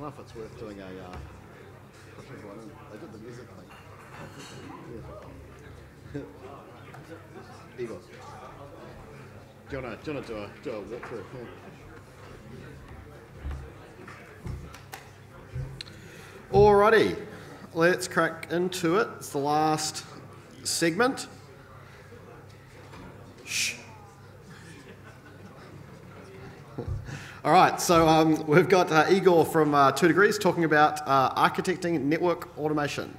don't know if it's worth doing a. They did the music thing. Igor. Do you want to do a walkthrough? Yeah. Alrighty, let's crack into it. It's the last segment. Shh. All right, so we've got Igor from 2 Degrees talking about architecting network automation.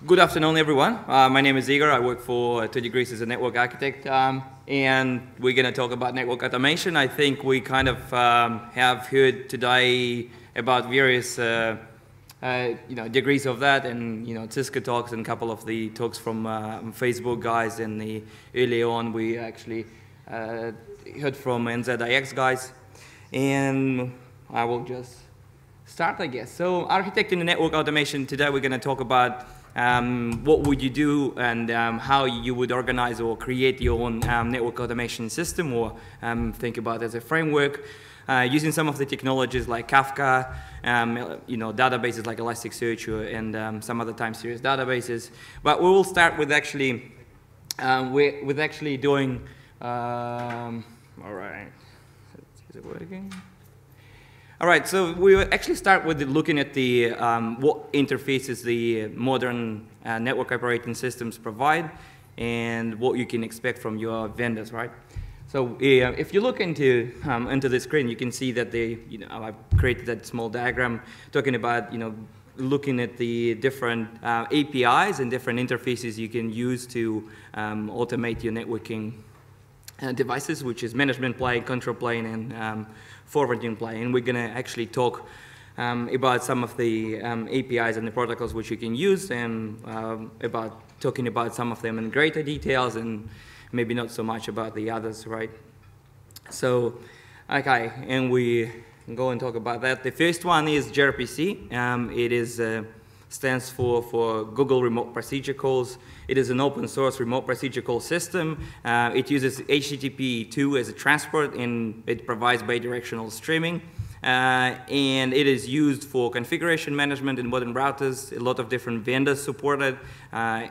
Good afternoon, everyone. My name is Igor. I work for 2 Degrees as a network architect, and we're going to talk about network automation. I think we kind of have heard today about various degrees of that, and Cisco talks and a couple of the talks from Facebook guys, and earlier on we actually heard from NZNOG guys, and I will just start, I guess. So architecting the network automation, today we're going to talk about what would you do and how you would organize or create your own network automation system, or think about it as a framework, using some of the technologies like Kafka, databases like Elasticsearch and some other time series databases. But we will start with actually doing. All right, is it working? All right, so we will actually start with looking at the what interfaces the modern network operating systems provide and what you can expect from your vendors, right? So if you look into the screen, you can see that I've created that small diagram talking about looking at the different APIs and different interfaces you can use to automate your networking devices, which is management plane, control plane, and forwarding plane. And we're going to actually talk about some of the APIs and the protocols which you can use, and talking about some of them in greater details, and maybe not so much about the others, right? So, okay, and we go and talk about that. The first one is gRPC. It stands for Google Remote Procedure Calls. It is an open source remote procedure call system. It uses HTTP2 as a transport, and it provides bidirectional streaming. And it is used for configuration management in modern routers. A lot of different vendors support it.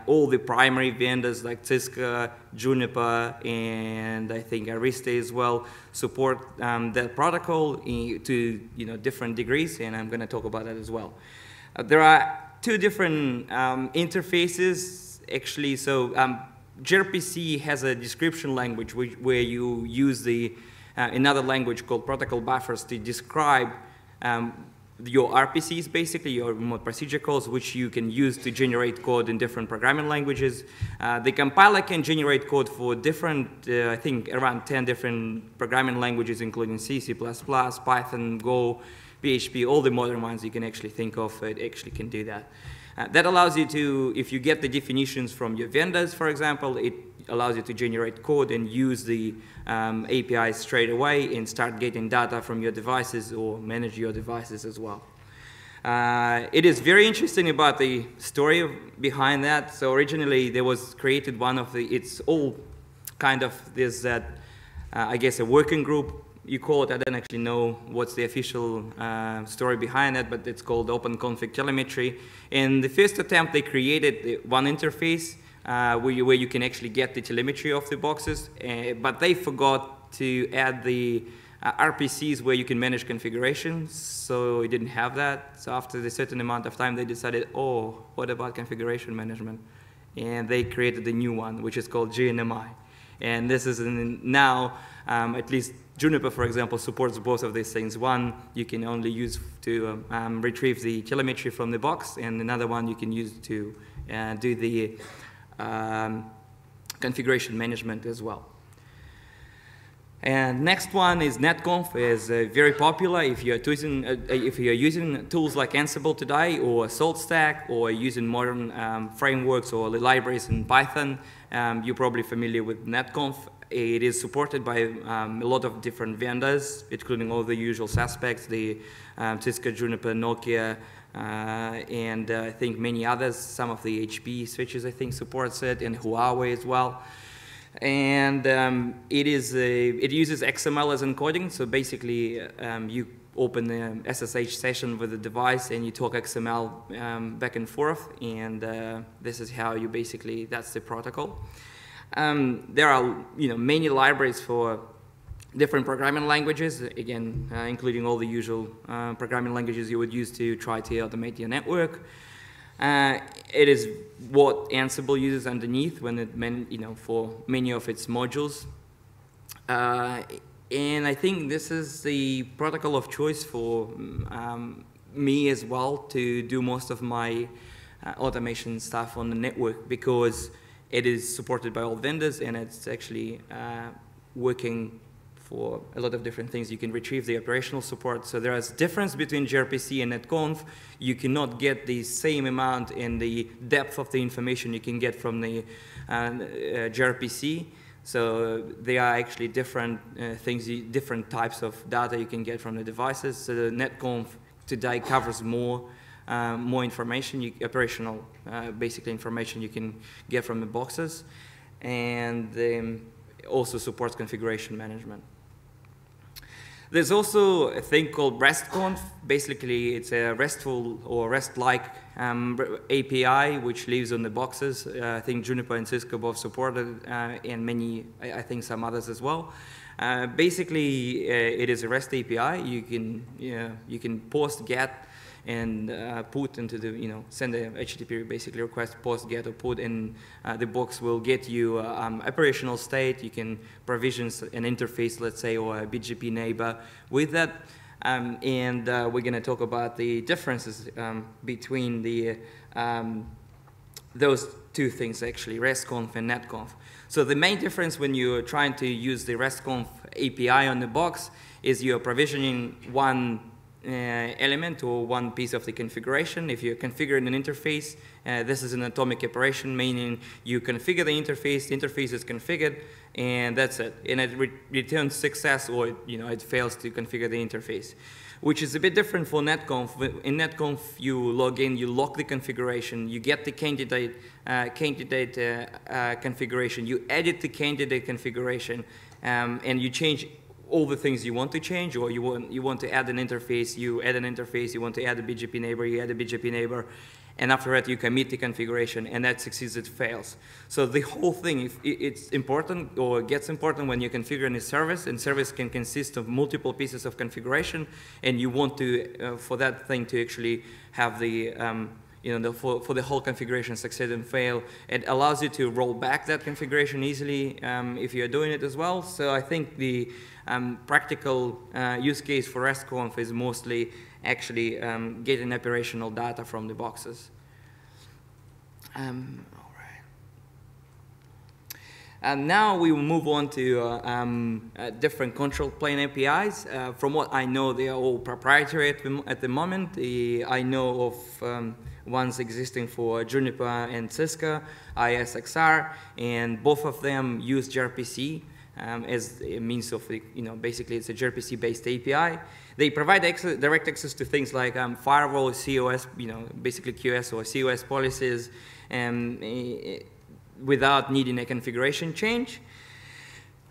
All the primary vendors like Cisco, Juniper, and I think Arista as well support that protocol to different degrees, and I'm going to talk about that as well. There are two different interfaces actually. So gRPC has a description language where you use another language called protocol buffers to describe your RPCs, basically your remote procedure calls, which you can use to generate code in different programming languages. The compiler can generate code for different, I think around 10 different programming languages, including C, C++, Python, Go, PHP, all the modern ones you can actually think of. It actually can do that. That allows you to, if you get the definitions from your vendors, for example, it allows you to generate code and use the APIs straight away and start getting data from your devices or manage your devices as well. It is very interesting about the story behind that. So originally there was created it's all kind of, there's that, I guess a working group, you call it. I don't actually know what's the official story behind it, but it's called Open Config Telemetry. In the first attempt, they created one interface where you can actually get the telemetry of the boxes, but they forgot to add the RPCs where you can manage configurations, so it didn't have that. So after a certain amount of time, they decided, oh, what about configuration management? And they created a new one, which is called GNMI. And this is now, at least Juniper, for example, supports both of these things. One you can only use to retrieve the telemetry from the box, and another one you can use to do the configuration management as well. And next one is netconf. Is very popular if you're using tools like Ansible today, or SaltStack, or using modern frameworks or the libraries in Python. You're probably familiar with netconf. It is supported by a lot of different vendors, including all the usual suspects, the Cisco, Juniper, Nokia, and I think many others. Some of the HP switches I think supports it, and Huawei as well. And it uses XML as encoding. So basically, you open the SSH session with the device and you talk XML back and forth, and this is how you basically, that's the protocol. There are many libraries for different programming languages, again, including all the usual programming languages you would use to try to automate your network. It is what Ansible uses underneath when it for many of its modules. And I think this is the protocol of choice for me as well to do most of my automation stuff on the network, because it is supported by all vendors and it's actually working for a lot of different things. You can retrieve the operational support. So there is difference between gRPC and netconf. You cannot get the same amount in the depth of the information you can get from the gRPC. So there are actually different things, different types of data you can get from the devices. So the netconf today covers more information, operational, basically information you can get from the boxes, and also supports configuration management. There's also a thing called RESTconf. Basically, it's a RESTful or REST-like API which lives on the boxes. I think Juniper and Cisco both support it, and many, I think some others as well. Basically, it is a REST API. You can post, get, and put into the, send a HTTP basically request, post, get, or put, and the box will get you operational state. You can provision an interface, let's say, or a BGP neighbor with that. And we're going to talk about the differences between the those two things, actually, RESTconf and netconf. So the main difference when you're trying to use the RESTconf API on the box is you're provisioning one element or one piece of the configuration. If you're configuring an interface, this is an atomic operation, meaning you configure the interface is configured, and that's it. And it returns success, or it fails to configure the interface, which is a bit different for netconf. In netconf, you log in, you lock the configuration, you get the candidate configuration, you edit the candidate configuration, and you change all the things you want to change, or you want to add an interface, you add an interface, you want to add a BGP neighbor, you add a BGP neighbor, and after that you commit the configuration, and that succeeds, it fails. So the whole thing, it's important, or gets important when you're configuring a service, and service can consist of multiple pieces of configuration, and you want to, for that thing to actually have the, for the whole configuration succeed and fail, it allows you to roll back that configuration easily if you're doing it as well. So I think the practical use case for RESTconf is mostly actually getting operational data from the boxes. All right. And now we will move on to different control plane APIs. From what I know, they are all proprietary at the moment. I know of ones existing for Juniper and Cisco, ISXR, and both of them use gRPC as a means of, basically it's a gRPC-based API. They provide direct access to things like firewall, COS, basically QS or COS policies, without needing a configuration change.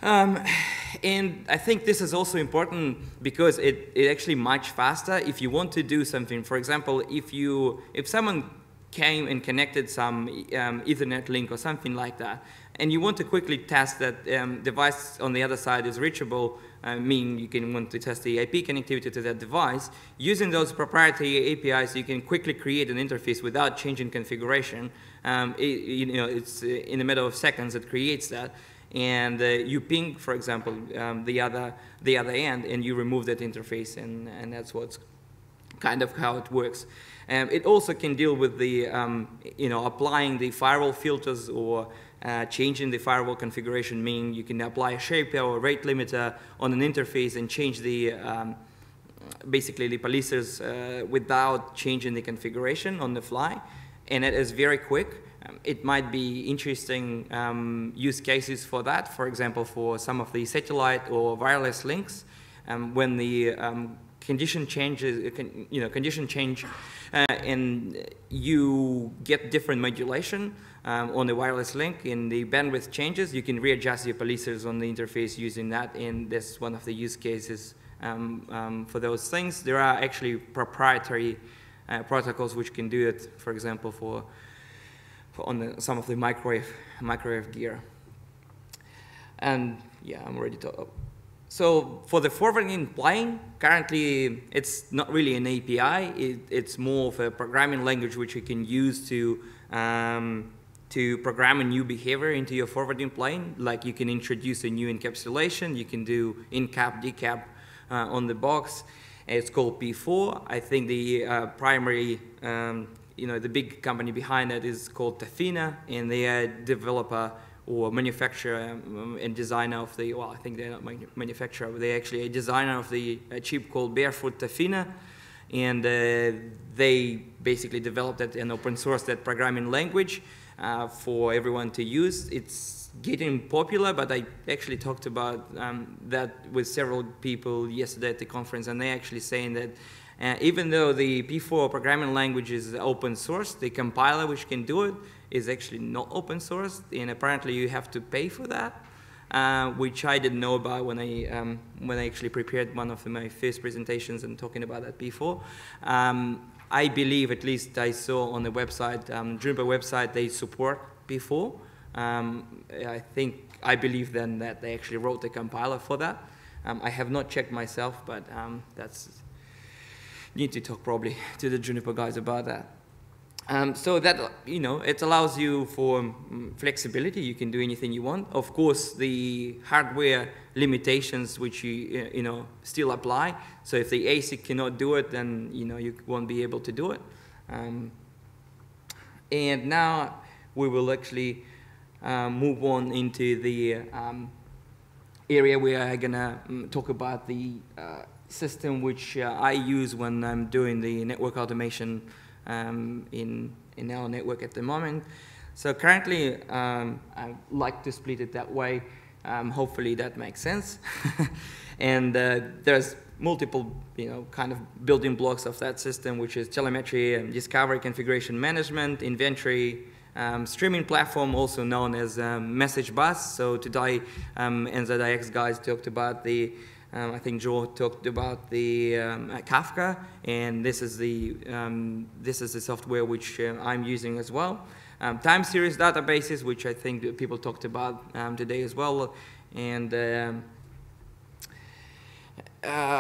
And I think this is also important because it actually much faster if you want to do something. For example, if someone came and connected some Ethernet link or something like that, and you want to quickly test that device on the other side is reachable, meaning you want to test the IP connectivity to that device, using those proprietary APIs, you can quickly create an interface without changing configuration. It's in a matter of seconds it creates that. And you ping, for example, the other end, and you remove that interface, and that's what's kind of how it works. It also can deal with the, applying the firewall filters or changing the firewall configuration, meaning you can apply a shaper or rate limiter on an interface and change the, basically the policers without changing the configuration on the fly, and it is very quick. It might be interesting use cases for that, for example, for some of the satellite or wireless links, when the condition changes, condition change, and you get different modulation on the wireless link. In the bandwidth changes, you can readjust your policers on the interface using that, and that's one of the use cases for those things. There are actually proprietary protocols which can do it, for example, for on some of the microwave gear. And yeah, I'm ready to. So for the forwarding plane, currently it's not really an API. It's more of a programming language which you can use to program a new behavior into your forwarding plane. Like you can introduce a new encapsulation, you can do in-cap, decap on the box. It's called P4. I think the primary, the big company behind it is called Tafina, and they are developer or manufacturer and designer of the, well, I think they're not manufacturer, but they're actually a designer of the chip called Barefoot Tafina, and they basically developed it and open sourced that programming language for everyone to use. It's getting popular, but I actually talked about that with several people yesterday at the conference, and they're actually saying that even though the P4 programming language is open source, the compiler which can do it is actually not open source, and apparently you have to pay for that, which I didn't know about when I actually prepared one of my first presentations and talking about that P4. I believe, at least I saw on the website, Juniper website, they support P4. I believe then that they actually wrote the compiler for that. I have not checked myself, but need to talk probably to the Juniper guys about that. So that, it allows you for flexibility. You can do anything you want. Of course, the hardware limitations which you still apply. So if the ASIC cannot do it, then you won't be able to do it. And now we will actually move on into the area where I'm gonna talk about the system which I use when I'm doing the network automation in our network at the moment. So currently, I like to split it that way. Hopefully that makes sense. And there's multiple, kind of building blocks of that system, which is telemetry, and discovery, configuration management, inventory, streaming platform, also known as message bus. So today, NZNOG guys talked about the I think Joe talked about the Kafka, and this is the software which I'm using as well. Time series databases, which I think that people talked about today as well, and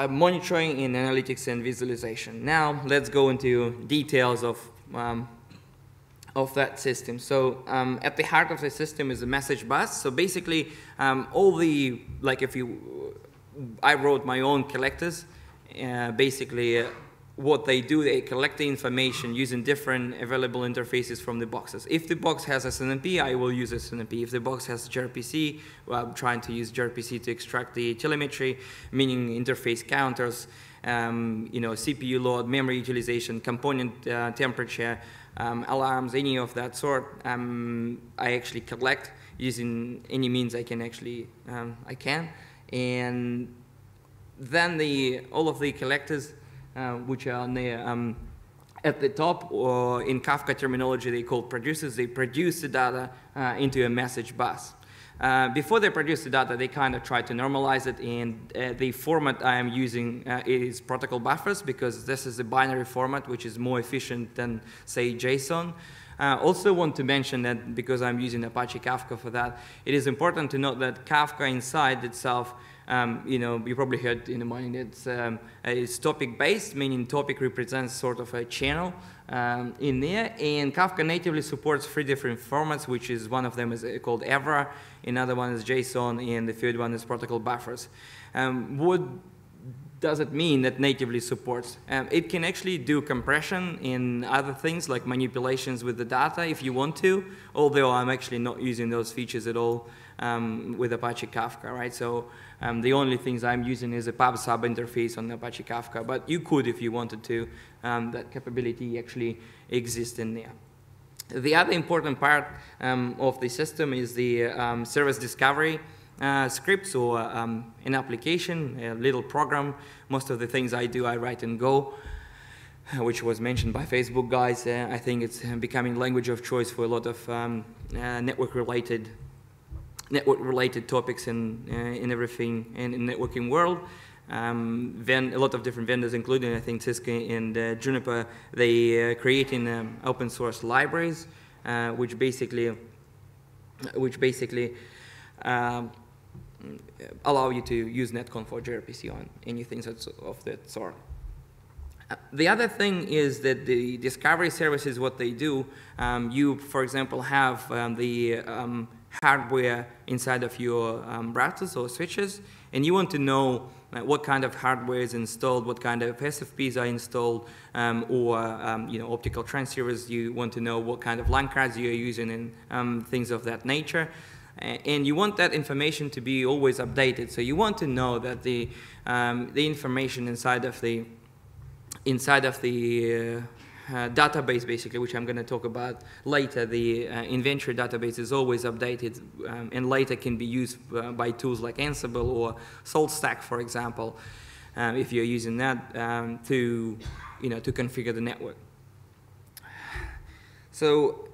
monitoring and analytics and visualization. Now let's go into details of that system. So at the heart of the system is a message bus. So basically, all the I wrote my own collectors. Basically, what they do, they collect the information using different available interfaces from the boxes. If the box has SNMP, I will use SNMP. If the box has gRPC, well, I'm trying to use gRPC to extract the telemetry, meaning interface counters, CPU load, memory utilization, component temperature, alarms, any of that sort. I actually collect using any means I can actually, and then all of the collectors, which are on the, at the top, or in Kafka terminology, they call producers. They produce the data into a message bus. Before they produce the data, they kind of try to normalize it, and the format I am using is protocol buffers, because this is a binary format, which is more efficient than, say, JSON. Also want to mention that because I'm using Apache Kafka for that, it is important to note that Kafka inside itself, you probably heard in the morning, it's topic-based, meaning topic represents sort of a channel in there, and Kafka natively supports 3 different formats, which is one of them is called Evra, another one is JSON, and the third one is protocol buffers. What does it mean that natively supports? It can actually do compression in other things like manipulations with the data if you want to, although I'm actually not using those features at all with Apache Kafka, right? So the only things I'm using is a pub/sub interface on Apache Kafka, but you could if you wanted to. That capability actually exists in there. The other important part of the system is the service discovery scripts or an application, a little program. Most of the things I do, I write in Go, which was mentioned by Facebook guys. I think it's becoming language of choice for a lot of network-related topics in everything in the networking world. A lot of different vendors, including I think Cisco and Juniper, they creating open source libraries, which basically allow you to use netcon for gRPC on anything of that sort. The other thing is that the discovery services, what they do, you, for example, have the hardware inside of your routers or switches, and you want to know what kind of hardware is installed, what kind of SFPs are installed, or optical transceivers. You want to know what kind of LAN cards you're using and things of that nature. And you want that information to be always updated. So you want to know that the information inside of the database, basically, which I'm going to talk about later, the inventory database is always updated and later can be used by tools like Ansible or SaltStack, for example, if you're using that to configure the network. So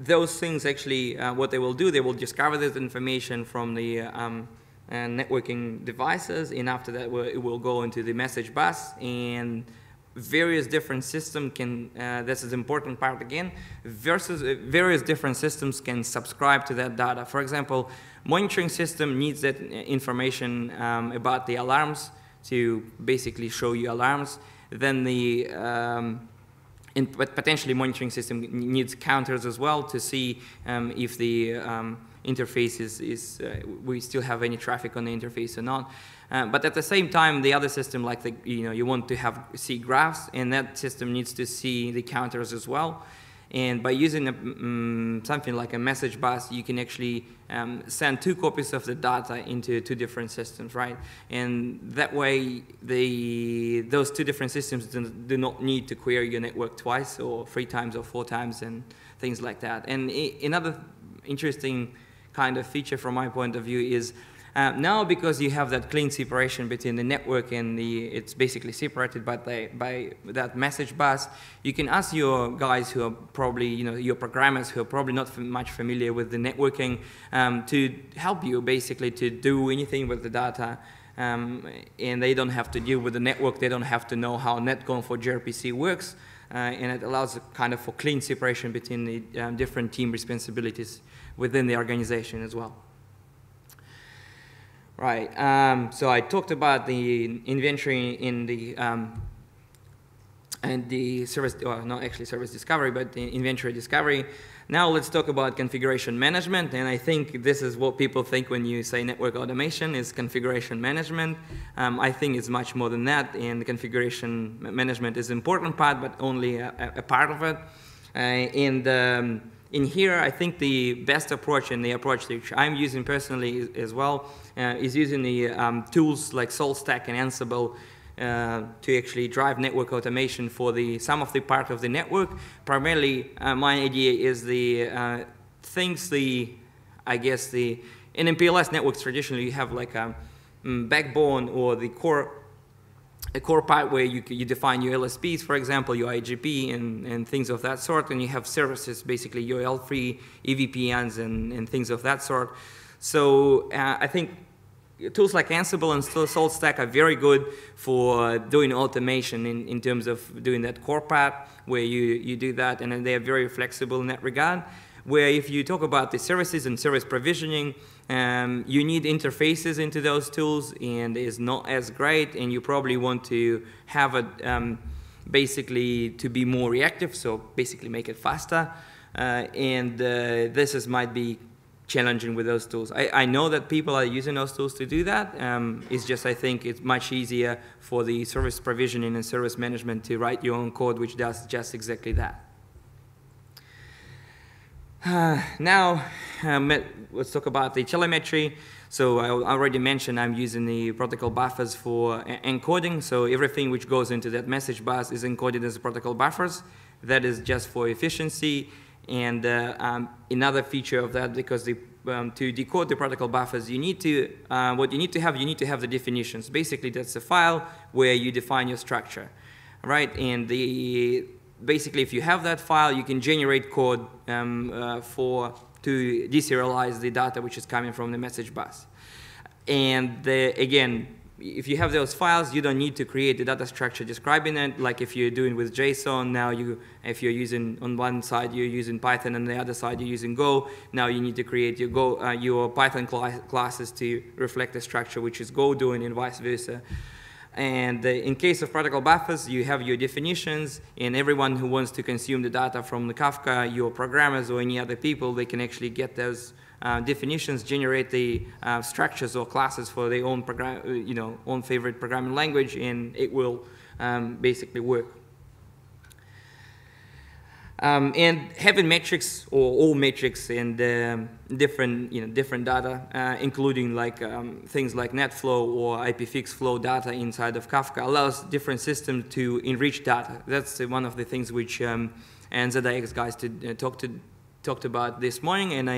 those things actually, what they will do, they will discover this information from the networking devices, and after that it will go into the message bus, and various different systems can, this is the important part again, various different systems can subscribe to that data. For example, monitoring system needs that information about the alarms to basically show you alarms. Then the but potentially monitoring system needs counters as well to see if the interface is we still have any traffic on the interface or not. But at the same time, the other system, like you want to see graphs, and that system needs to see the counters as well. And by using something like a message bus, you can actually send 2 copies of the data into 2 different systems, right? And that way, those 2 different systems do not need to query your network twice or 3 times or 4 times and things like that. And another interesting kind of feature from my point of view is now, because you have that clean separation between the network and it's basically separated by that message bus, you can ask your guys who are probably, your programmers who are probably not much familiar with the networking to help you basically to do anything with the data. And they don't have to deal with the network, they don't have to know how netcon for gRPC works, and it allows kind of for clean separation between the different team responsibilities within the organization as well. Right, so I talked about the inventory in the service, well, not actually service discovery, but the inventory discovery. Now let's talk about configuration management, and I think this is what people think when you say network automation is configuration management. I think it's much more than that, and the configuration management is an important part, but only a part of it. In here, I think the best approach, and the approach which I'm using personally as well, is using the tools like SaltStack and Ansible to actually drive network automation for some of the part of the network. Primarily, my idea is in MPLS networks traditionally you have like a backbone or the core part where you define your LSPs, for example, your IGP and things of that sort, and you have services, basically your L3, EVPNs and things of that sort. So I think tools like Ansible and SaltStack are very good for doing automation in terms of doing that core part where you do that, and they are very flexible in that regard. Where if you talk about the services and service provisioning, you need interfaces into those tools, and it's not as great, and you probably want to have it basically to be more reactive, so basically make it faster, this might be challenging with those tools. I know that people are using those tools to do that. It's just I think it's much easier for the service provisioning and service management to write your own code which does just exactly that. Now, let's talk about the telemetry. So I already mentioned I'm using the protocol buffers for encoding. So everything which goes into that message bus is encoded as protocol buffers. That is just for efficiency. And another feature of that, because the to decode the protocol buffers, you need to, what you need to have the definitions. Basically, that's a file where you define your structure, right? And basically, if you have that file, you can generate code to deserialize the data which is coming from the message bus. And again, if you have those files, you don't need to create the data structure describing it, like if you're doing with JSON. Now, if you're using, on one side, you're using Python, and the other side, you're using Go. Now, you need to create your Python classes to reflect the structure, which is Go doing, and vice versa. And in case of protocol buffers, you have your definitions, and everyone who wants to consume the data from the Kafka, your programmers or any other people, they can actually get those definitions, generate the structures or classes for their own own favorite programming language, and it will basically work. And having metrics or all metrics and different data, including like things like NetFlow or IPFix flow data inside of Kafka, allows different systems to enrich data. That's one of the things which NZNOG guys talked about this morning, and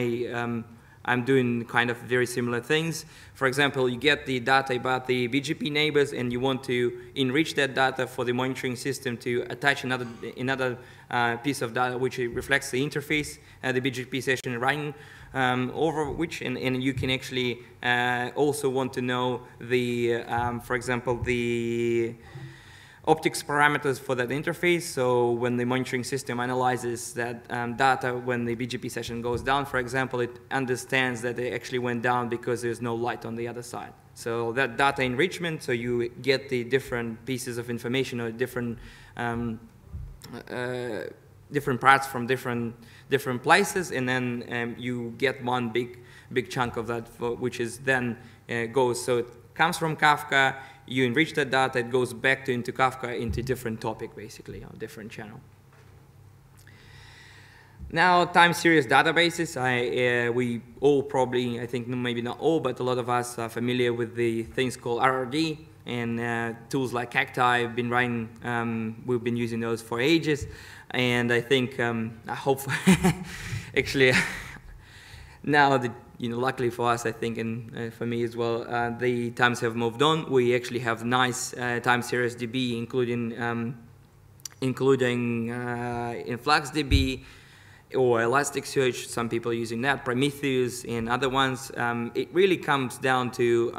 I'm doing kind of very similar things. For example, you get the data about the BGP neighbors, and you want to enrich that data for the monitoring system to attach another piece of data which reflects the interface, the BGP session running over which, and you can actually also want to know the, for example, the optics parameters for that interface. So when the monitoring system analyzes that data, when the BGP session goes down, for example, it understands that it actually went down because there's no light on the other side. So that data enrichment, so you get the different pieces of information or different parts from different places, and then you get one big chunk of that, which is then goes. So it comes from Kafka. You enrich that data, it goes back into Kafka into different topic, basically, on different channel. Now, time series databases. We all probably, I think maybe not all, but a lot of us are familiar with the things called RRD, and tools like Cacti have been running. We've been using those for ages, and I think I hope actually now that, luckily for us, I think, and for me as well, the times have moved on. We actually have nice time series DB, including InfluxDB or Elasticsearch. Some people are using that, Prometheus and other ones. It really comes down to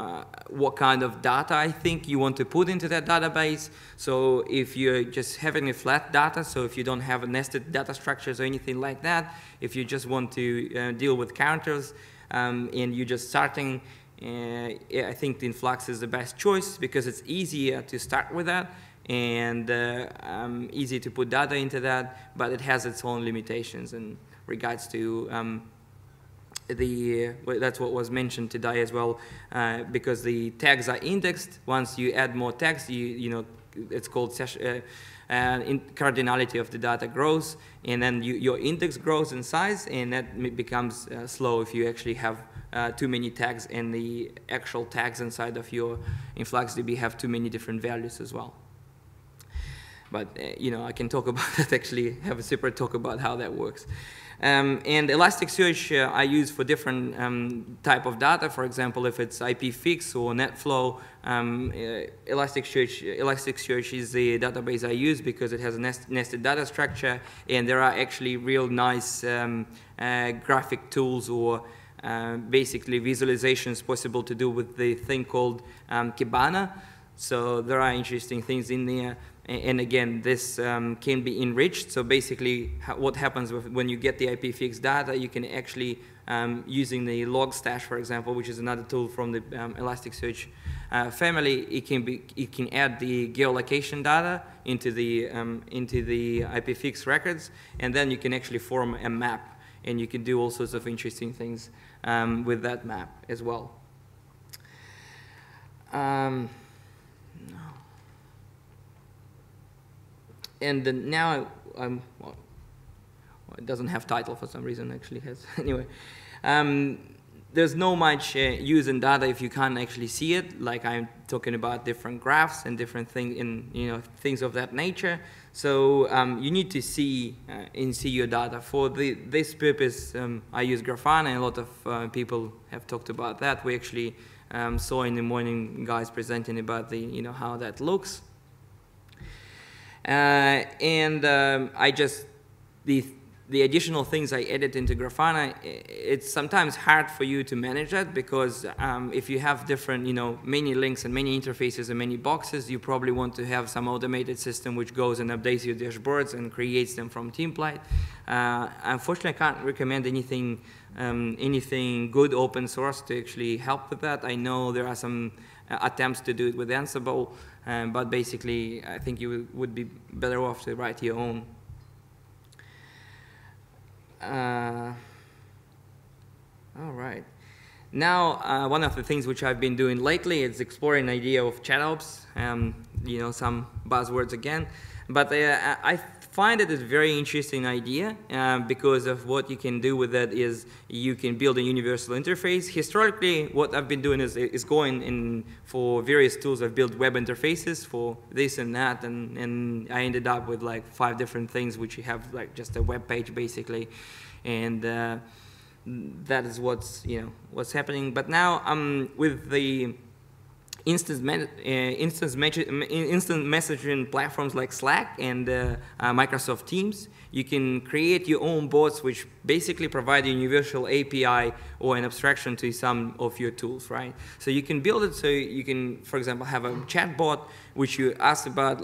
what kind of data I think you want to put into that database. So if you're just having a flat data, so if you don't have nested data structures or anything like that, if you just want to deal with counters, and you're just starting, I think the Influx is the best choice because it's easier to start with that, and easy to put data into that, but it has its own limitations in regards to that's what was mentioned today as well, because the tags are indexed. Once you add more tags, it's called cardinality of the data grows, and then your index grows in size, and that becomes slow if you actually have too many tags, and the actual tags inside of your InfluxDB have too many different values as well. But I can talk about that, actually have a separate talk about how that works. And Elasticsearch I use for different type of data. For example, if it's IPFix or NetFlow, Elasticsearch is the database I use because it has a nested data structure, and there are actually real nice graphic tools or basically visualizations possible to do with the thing called Kibana. So there are interesting things in there. And again, this can be enriched. So basically, what happens when you get the IPFix data, you can actually, using the Logstash, for example, which is another tool from the Elasticsearch family, it can add the geolocation data into the IPFix records, and then you can actually form a map, and you can do all sorts of interesting things with that map as well. And then now, well, it doesn't have title for some reason, actually has. Anyway, there's no much use in data if you can't actually see it. Like I'm talking about different graphs and different things in things of that nature. So you need to see your data. For this purpose, I use Graphon, and a lot of people have talked about that. We actually saw in the morning guys presenting about the how that looks. I just the additional things I added into Graphon, it's sometimes hard for you to manage that because if you have different, many links and many interfaces and many boxes, you probably want to have some automated system which goes and updates your dashboards and creates them from template. Unfortunately, I can't recommend anything good open source to actually help with that. I know there are some attempts to do it with Ansible, but basically, I think you would be better off to write your own. All right. Now, one of the things which I've been doing lately is exploring the idea of ChatOps. Some buzzwords again, but I find it a very interesting idea because of what you can do with that is you can build a universal interface. Historically, what I've been doing is going in for various tools. I've built web interfaces for this and that, and I ended up with like 5 different things which you have like just a web page basically, and that is what's happening. But now with the instant messaging platforms like Slack and Microsoft Teams, you can create your own bots which basically provide a universal API or an abstraction to some of your tools, right? So you can build it so you can, for example, have a chatbot which you ask about,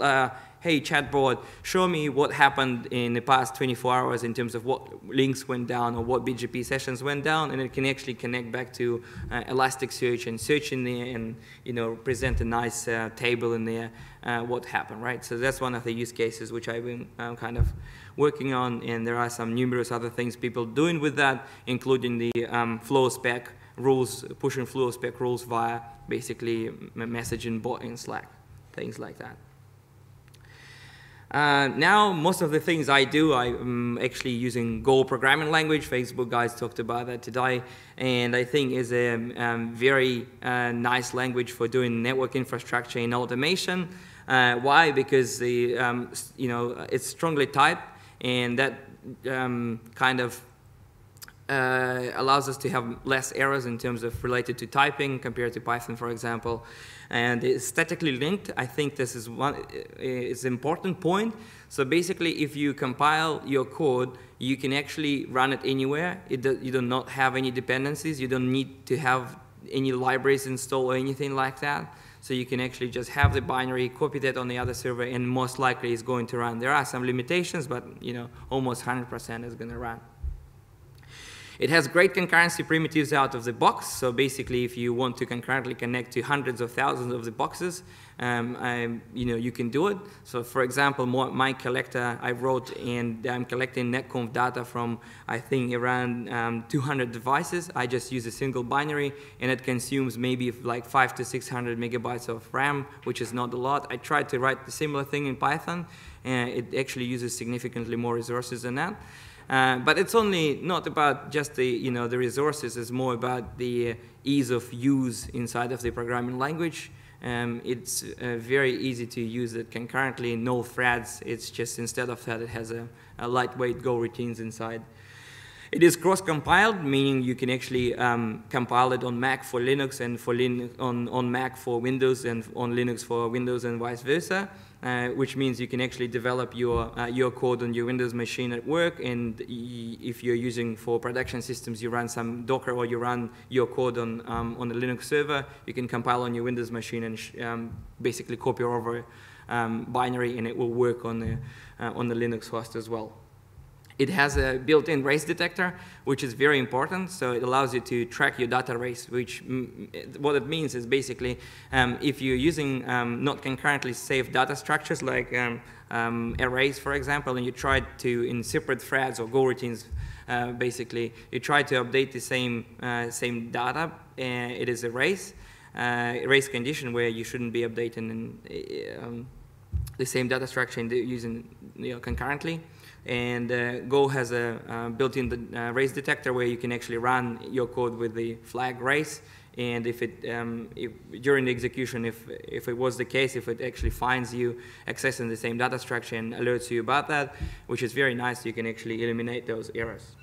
hey, chatbot, show me what happened in the past 24 hours in terms of what links went down or what BGP sessions went down, and it can actually connect back to Elasticsearch and search in there and present a nice table in there what happened, right? So that's one of the use cases which I've been kind of working on, and there are some numerous other things people doing with that, including the flow spec rules, pushing flow spec rules via basically messaging bot in Slack, things like that. Now, most of the things I do, I'm actually using Go programming language. Facebook guys talked about that today, and I think is a very nice language for doing network infrastructure and automation. Why? Because the it's strongly typed, and that kind of allows us to have less errors in terms of related to typing compared to Python, for example. And it's statically linked. I think this is an important point. So basically, if you compile your code, you can actually run it anywhere. You do not have any dependencies. You don't need to have any libraries installed or anything like that. So you can actually just have the binary, copy that on the other server, and most likely it's going to run. There are some limitations, but almost 100% is going to run. It has great concurrency primitives out of the box. So basically, if you want to concurrently connect to hundreds of thousands of the boxes, you can do it. So for example, my collector I wrote, and I'm collecting netconf data from, I think, around 200 devices. I just use a single binary, and it consumes maybe like 500 to 600 megabytes of RAM, which is not a lot. I tried to write the similar thing in Python, and it actually uses significantly more resources than that. But it's only not about just the the resources. It's more about the ease of use inside of the programming language. It's very easy to use it concurrently, no threads. It's just instead of that, it has a lightweight Go routines inside. It is cross-compiled, meaning you can actually compile it on Mac for Linux and for on Mac for Windows and on Linux for Windows and vice versa. Which means you can actually develop your code on your Windows machine at work, and if you're using for production systems, you run some Docker or you run your code on a Linux server, you can compile on your Windows machine and basically copy over binary, and it will work on the Linux host as well. It has a built-in race detector, which is very important. So it allows you to track your data race, which what it means is basically if you're using not concurrently saved data structures like arrays, for example, and you try to, in separate threads or Go routines, basically, you try to update the same data, it is a race condition where you shouldn't be updating the same data structure and using concurrently. And Go has a built-in race detector where you can actually run your code with the flag race. And if during the execution, if it was the case, if it actually finds you accessing the same data structure and alerts you about that, which is very nice, you can actually eliminate those errors.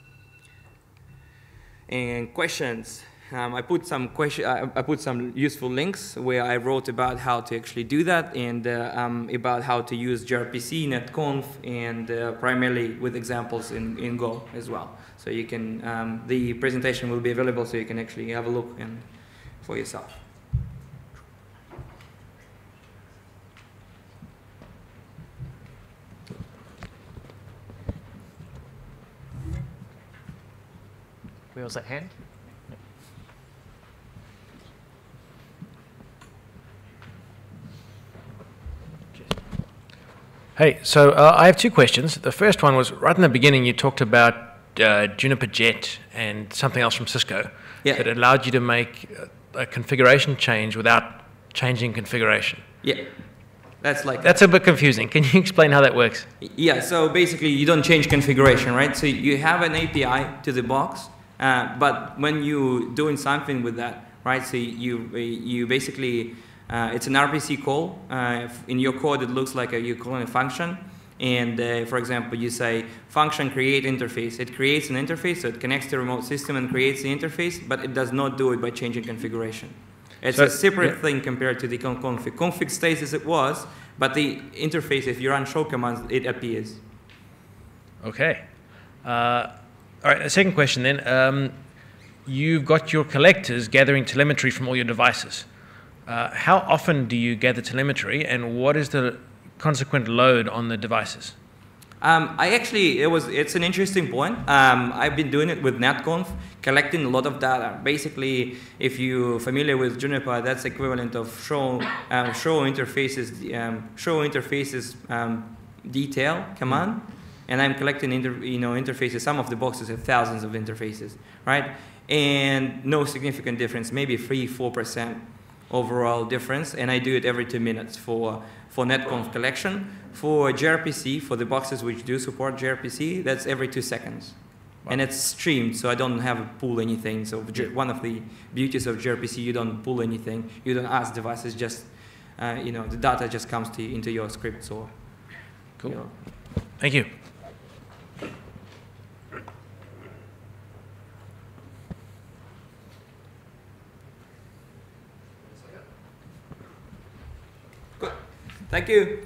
And questions. I put some useful links where I wrote about how to actually do that and about how to use gRPC, netconf, and primarily with examples in Go as well. So you can, the presentation will be available so you can actually have a look and for yourself. Where was that hand? Hey, so I have two questions. The first one was, right in the beginning, you talked about Juniper Jet and something else from Cisco that allowed you to make a configuration change without changing configuration. Yeah, that's a bit confusing. Can you explain how that works? Yeah, so basically you don't change configuration, right? So you have an API to the box, but when you're doing something with that, right? So you basically it's an RPC call. In your code, it looks like you're calling a function. And for example, you say function create interface. It creates an interface, so it connects to the remote system and creates the interface, but it does not do it by changing configuration. It's a separate thing compared to the config. Config stays as it was, but the interface, if you run show commands, it appears. Okay. All right, the second question then. You've got your collectors gathering telemetry from all your devices. How often do you gather telemetry, and what is the consequent load on the devices? It's an interesting point. I've been doing it with netconf, collecting a lot of data. Basically, if you're familiar with Juniper, that's equivalent of show interfaces detail command, and I'm collecting interfaces. Some of the boxes have thousands of interfaces, right? And no significant difference, maybe 3–4% overall difference, and I do it every 2 minutes for netconf collection. For gRPC, for the boxes which do support gRPC, that's every 2 seconds. Wow. And it's streamed, so I don't have to pull anything. So one of the beauties of gRPC, you don't pull anything. You don't ask devices, just the data just comes to into your script. So cool. Thank you. Good. Thank you.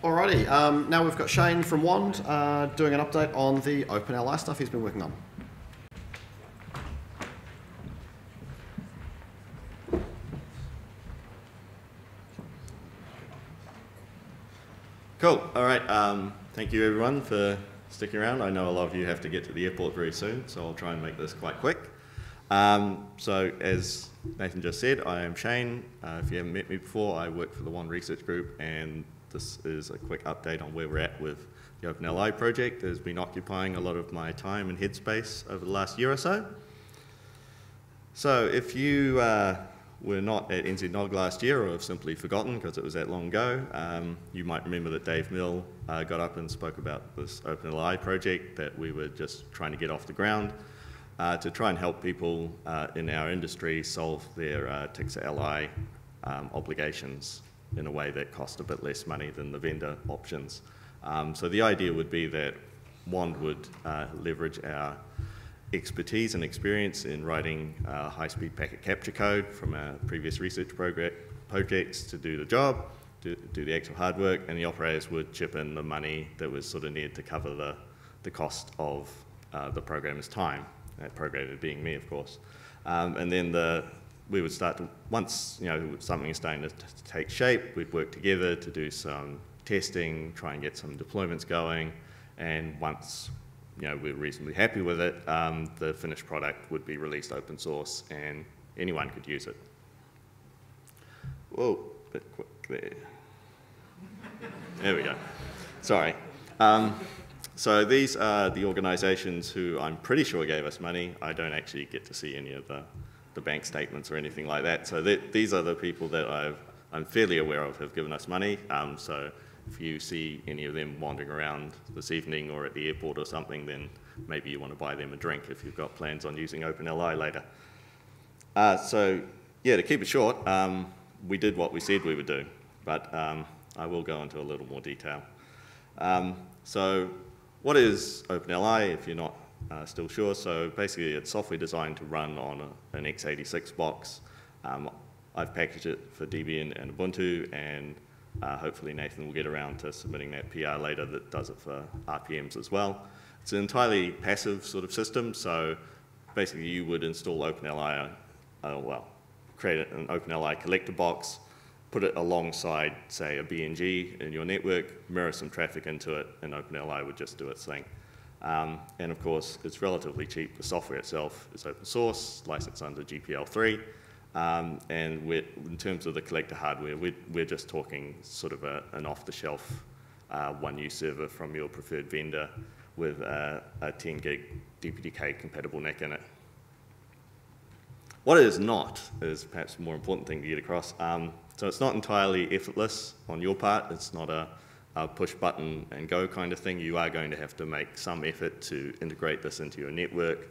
Alrighty, now we've got Shane from WAND doing an update on the OpenLI stuff he's been working on. Cool. All right. Thank you, everyone, for sticking around. I know a lot of you have to get to the airport very soon, so I'll try and make this quite quick. So as Nathan just said, I am Shane. If you haven't met me before, I work for the WAND Research Group, and this is a quick update on where we're at with the OpenLI project. It has been occupying a lot of my time and headspace over the last year or so. So if you were not at NZNOG last year, or have simply forgotten because it was that long ago, you might remember that Dave Mill got up and spoke about this OpenLI project that we were just trying to get off the ground to try and help people in our industry solve their TIXA-LI obligations in a way that cost a bit less money than the vendor options. So the idea would be that WAND would leverage our expertise and experience in writing high-speed packet capture code from our previous research projects to do the job, do the actual hard work, and the operators would chip in the money that was sort of needed to cover the cost of the programmer's time, that programmer being me, of course. And then we would start to, once something is starting to take shape, we'd work together to do some testing, try and get some deployments going, and once we're reasonably happy with it, the finished product would be released open source and anyone could use it. Whoa, a bit quick there. There we go. Sorry. So these are the organizations who I'm pretty sure gave us money. I don't actually get to see any of the the bank statements or anything like that. So these are the people that I'm fairly aware of have given us money. So if you see any of them wandering around this evening or at the airport or something, then maybe you want to buy them a drink if you've got plans on using OpenLI later. So yeah, to keep it short, we did what we said we would do, but I will go into a little more detail. So what is OpenLI if you're not still sure? So basically it's software designed to run on an x86 box. I've packaged it for Debian and Ubuntu, and hopefully Nathan will get around to submitting that PR later that does it for RPMs as well. It's an entirely passive sort of system, so basically you would install OpenLI, create an OpenLI collector box, put it alongside, say, a BNG in your network, mirror some traffic into it, and OpenLI would just do its thing. And of course, it's relatively cheap. The software itself is open source, licensed under GPL3. And in terms of the collector hardware, we're just talking sort of an off-the-shelf one-use server from your preferred vendor with a 10 gig DPDK compatible NIC in it. What it is not is perhaps a more important thing to get across. So it's not entirely effortless on your part. It's not a push button and go kind of thing. You are going to have to make some effort to integrate this into your network,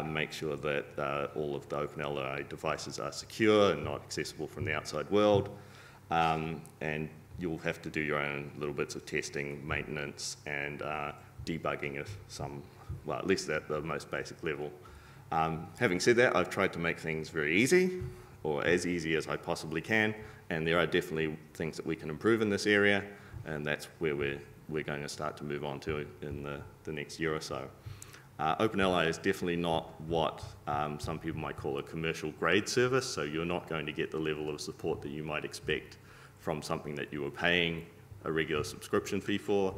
make sure that all of the OpenLI devices are secure and not accessible from the outside world, and you'll have to do your own little bits of testing, maintenance, and debugging of some, well, at least at the most basic level. Having said that, I've tried to make things very easy, or as easy as I possibly can, and there are definitely things that we can improve in this area, and that's where we're going to start to move on to in the next year or so. OpenLI is definitely not what some people might call a commercial grade service, so you're not going to get the level of support that you might expect from something that you were paying a regular subscription fee for.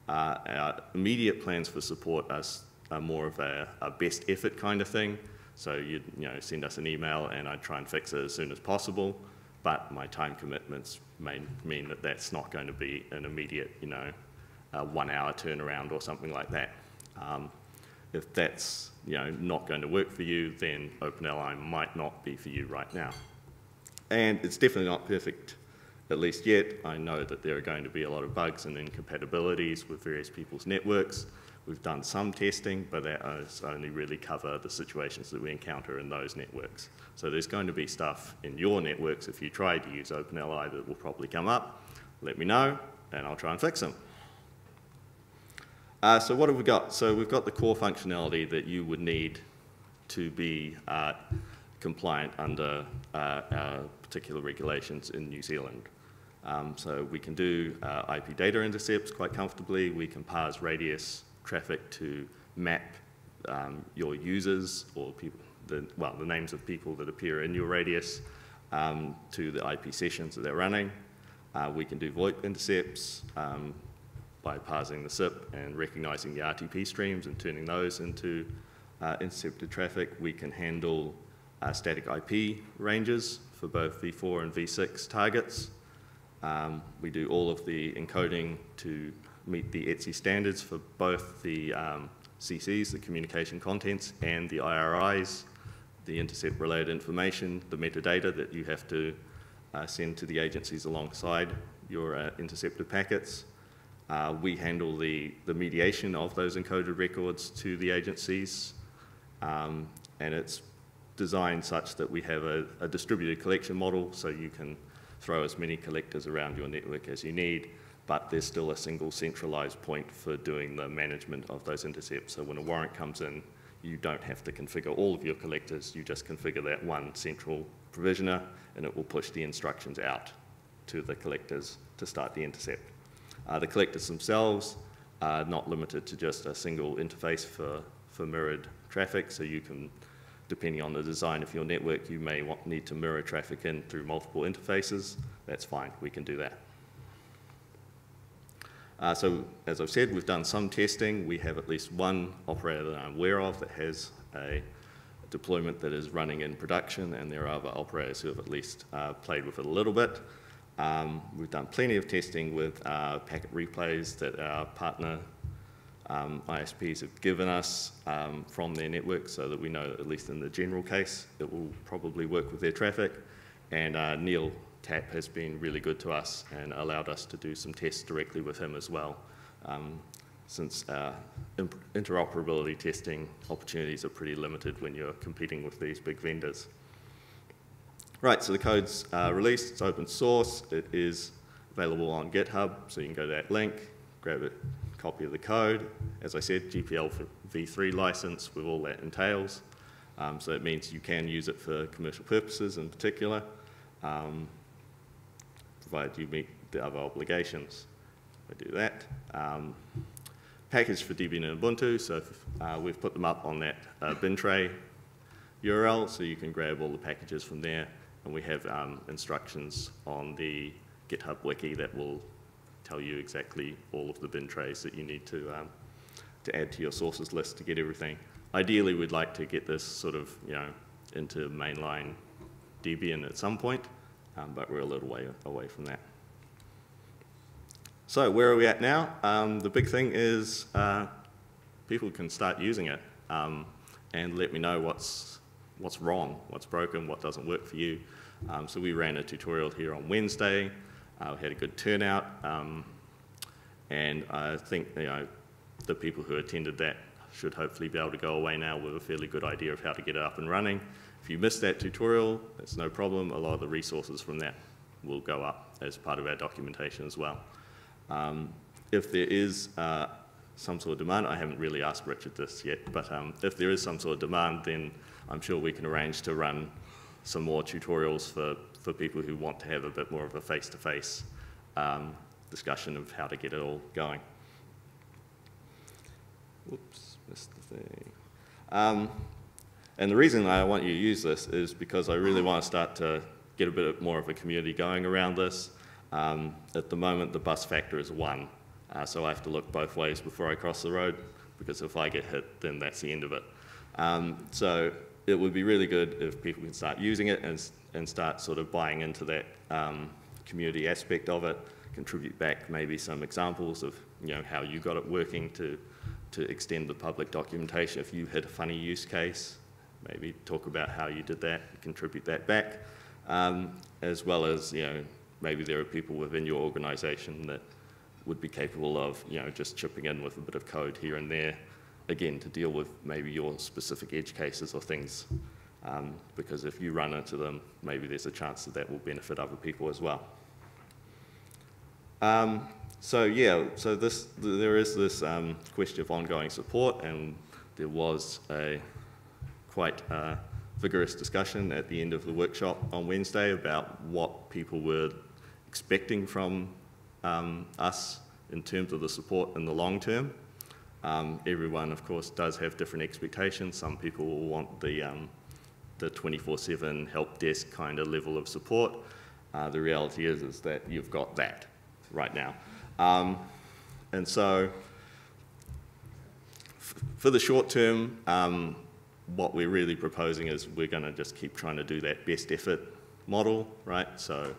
Our immediate plans for support are more of a best effort kind of thing. So you send us an email and I'd try and fix it as soon as possible, but my time commitments may mean that that's not going to be an immediate, 1 hour turnaround or something like that. If that's not going to work for you, then OpenLI might not be for you right now. And it's definitely not perfect, at least yet. I know that there are going to be a lot of bugs and incompatibilities with various people's networks. We've done some testing, but that only really cover the situations that we encounter in those networks. So there's going to be stuff in your networks, if you try to use OpenLI, that will probably come up. Let me know, and I'll try and fix them. So what have we got? So we've got the core functionality that you would need to be compliant under our particular regulations in New Zealand. So we can do IP data intercepts quite comfortably. We can parse radius traffic to map your users or people, the names of people that appear in your radius to the IP sessions that they're running. We can do VoIP intercepts by parsing the SIP and recognizing the RTP streams and turning those into intercepted traffic. We can handle static IP ranges for both v4 and v6 targets. We do all of the encoding to meet the ETSI standards for both the CCs, the communication contents, and the IRIs, the intercept-related information, the metadata that you have to send to the agencies alongside your intercepted packets. We handle the mediation of those encoded records to the agencies, and it's designed such that we have a distributed collection model, so you can throw as many collectors around your network as you need, but there's still a single centralized point for doing the management of those intercepts. So when a warrant comes in, you don't have to configure all of your collectors, you just configure that one central provisioner, and it will push the instructions out to the collectors to start the intercept. The collectors themselves are not limited to just a single interface for mirrored traffic, so you can, depending on the design of your network, you may need to mirror traffic in through multiple interfaces. That's fine, we can do that. So, as I've said, we've done some testing. We have at least one operator that I'm aware of that has a deployment that is running in production, and there are other operators who have at least played with it a little bit. We've done plenty of testing with packet replays that our partner ISPs have given us from their network, so that we know that at least in the general case it will probably work with their traffic. And Neil Tapp has been really good to us and allowed us to do some tests directly with him as well, since interoperability testing opportunities are pretty limited when you're competing with these big vendors. Right, so the code's released, it's open source, it is available on GitHub, so you can go to that link, grab a copy of the code. As I said, GPL for v3 license with all that entails. So that means you can use it for commercial purposes in particular, provided you meet the other obligations. I do that. Package for Debian and Ubuntu, so we've put them up on that bin tray URL, so you can grab all the packages from there. And we have instructions on the GitHub wiki that will tell you exactly all of the bin trays that you need to add to your sources list to get everything. Ideally, we'd like to get this sort of, into mainline Debian at some point, but we're a little way away from that. So where are we at now? The big thing is people can start using it and let me know what's wrong, what's broken, what doesn't work for you. So we ran a tutorial here on Wednesday. We had a good turnout, and I think the people who attended that should hopefully be able to go away now with a fairly good idea of how to get it up and running. If you missed that tutorial, that's no problem. A lot of the resources from that will go up as part of our documentation as well. If there is some sort of demand, I haven't really asked Richard this yet, but if there is some sort of demand, then I'm sure we can arrange to run some more tutorials for people who want to have a bit more of a face-to-face discussion of how to get it all going. Whoops, missed the thing. And the reason I want you to use this is because I really want to start to get a bit more of a community going around this. At the moment, the bus factor is 1, so I have to look both ways before I cross the road, because if I get hit, then that's the end of it. So it would be really good if people can start using it and start sort of buying into that community aspect of it, contribute back maybe some examples of how you got it working to extend the public documentation. If you had a funny use case, maybe talk about how you did that, contribute that back, as well as maybe there are people within your organisation that would be capable of just chipping in with a bit of code here and there, again, to deal with maybe your specific edge cases or things, because if you run into them, maybe there's a chance that will benefit other people as well. So there is this question of ongoing support, and there was a quite vigorous discussion at the end of the workshop on Wednesday about what people were expecting from us in terms of the support in the long term. Everyone, of course, does have different expectations. Some people will want the 24/7 help desk kind of level of support. The reality is that you've got that right now. And so for the short term, what we're really proposing is we're going to just keep trying to do that best effort model, right? So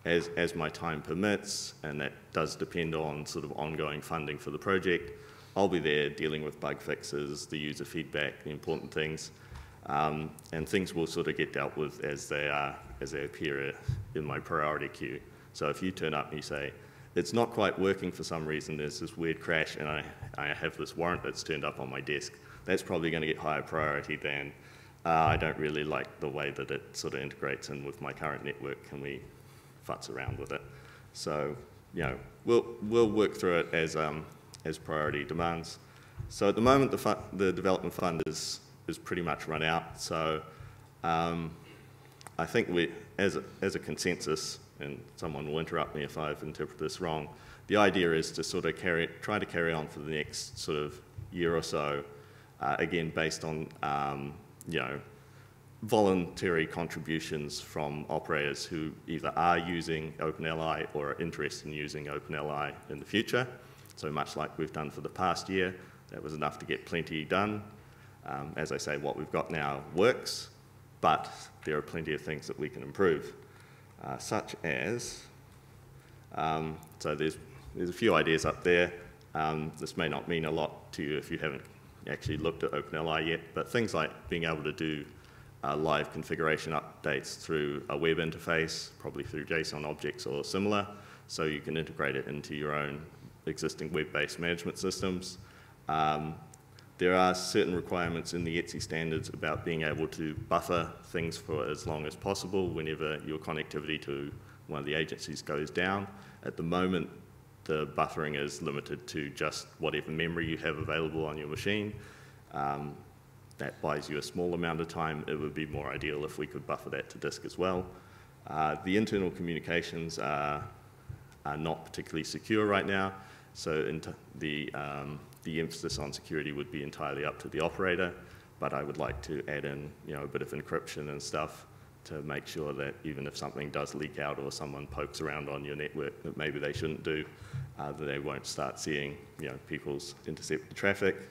as my time permits, and that does depend on sort of ongoing funding for the project, I'll be there dealing with bug fixes, the user feedback, the important things, and things will sort of get dealt with as they appear in my priority queue. So if you turn up and you say, it's not quite working for some reason, there's this weird crash, and I have this warrant that's turned up on my desk, that's probably going to get higher priority than I don't really like the way that it sort of integrates in with my current network. Can we futz around with it? So, we'll work through it as priority demands. So at the moment, the development fund is pretty much run out. So I think we, as a consensus, and someone will interrupt me if I've interpreted this wrong, the idea is to sort of try to carry on for the next sort of year or so, again based on voluntary contributions from operators who either are using OpenLI or are interested in using OpenLI in the future. So much like we've done for the past year, that was enough to get plenty done. As I say, what we've got now works, but there are plenty of things that we can improve, such as, so there's a few ideas up there. This may not mean a lot to you if you haven't actually looked at OpenLI yet, but things like being able to do live configuration updates through a web interface, probably through JSON objects or similar, so you can integrate it into your own existing web-based management systems. There are certain requirements in the ETSI standards about being able to buffer things for as long as possible whenever your connectivity to one of the agencies goes down. At the moment, the buffering is limited to just whatever memory you have available on your machine. That buys you a small amount of time. It would be more ideal if we could buffer that to disk as well. The internal communications are not particularly secure right now, so the emphasis on security would be entirely up to the operator, but I would like to add in a bit of encryption and stuff to make sure that even if something does leak out or someone pokes around on your network that maybe they shouldn't do, that they won't start seeing people's intercepted traffic.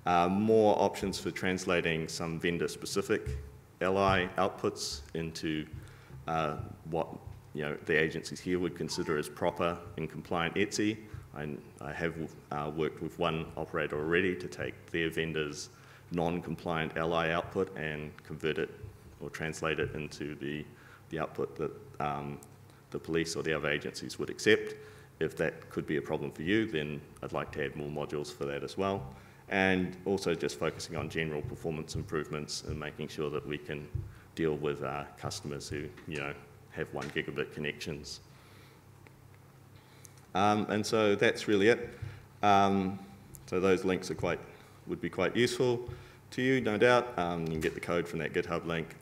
More options for translating some vendor-specific LI outputs into what the agencies here would consider as proper and compliant ETSI. I have worked with one operator already to take their vendor's non-compliant LI output and convert it or translate it into the output that the police or the other agencies would accept. If that could be a problem for you, then I'd like to add more modules for that as well. And also just focusing on general performance improvements and making sure that we can deal with customers who have 1 gigabit connections. And so that's really it. So those links would be quite useful to you, no doubt. You can get the code from that GitHub link.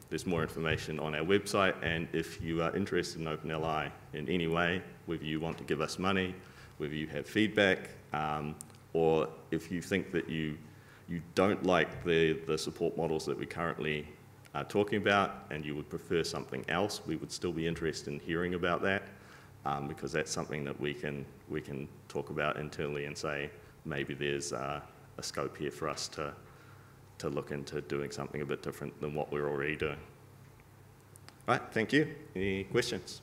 There's more information on our website, and if you are interested in OpenLI in any way, whether you want to give us money, whether you have feedback, or if you think that you don't like the support models that we currently are talking about and you would prefer something else, we would still be interested in hearing about that, because that's something that we can talk about internally and say maybe there's a scope here for us to look into doing something a bit different than what we're already doing. Right, thank you. Any questions?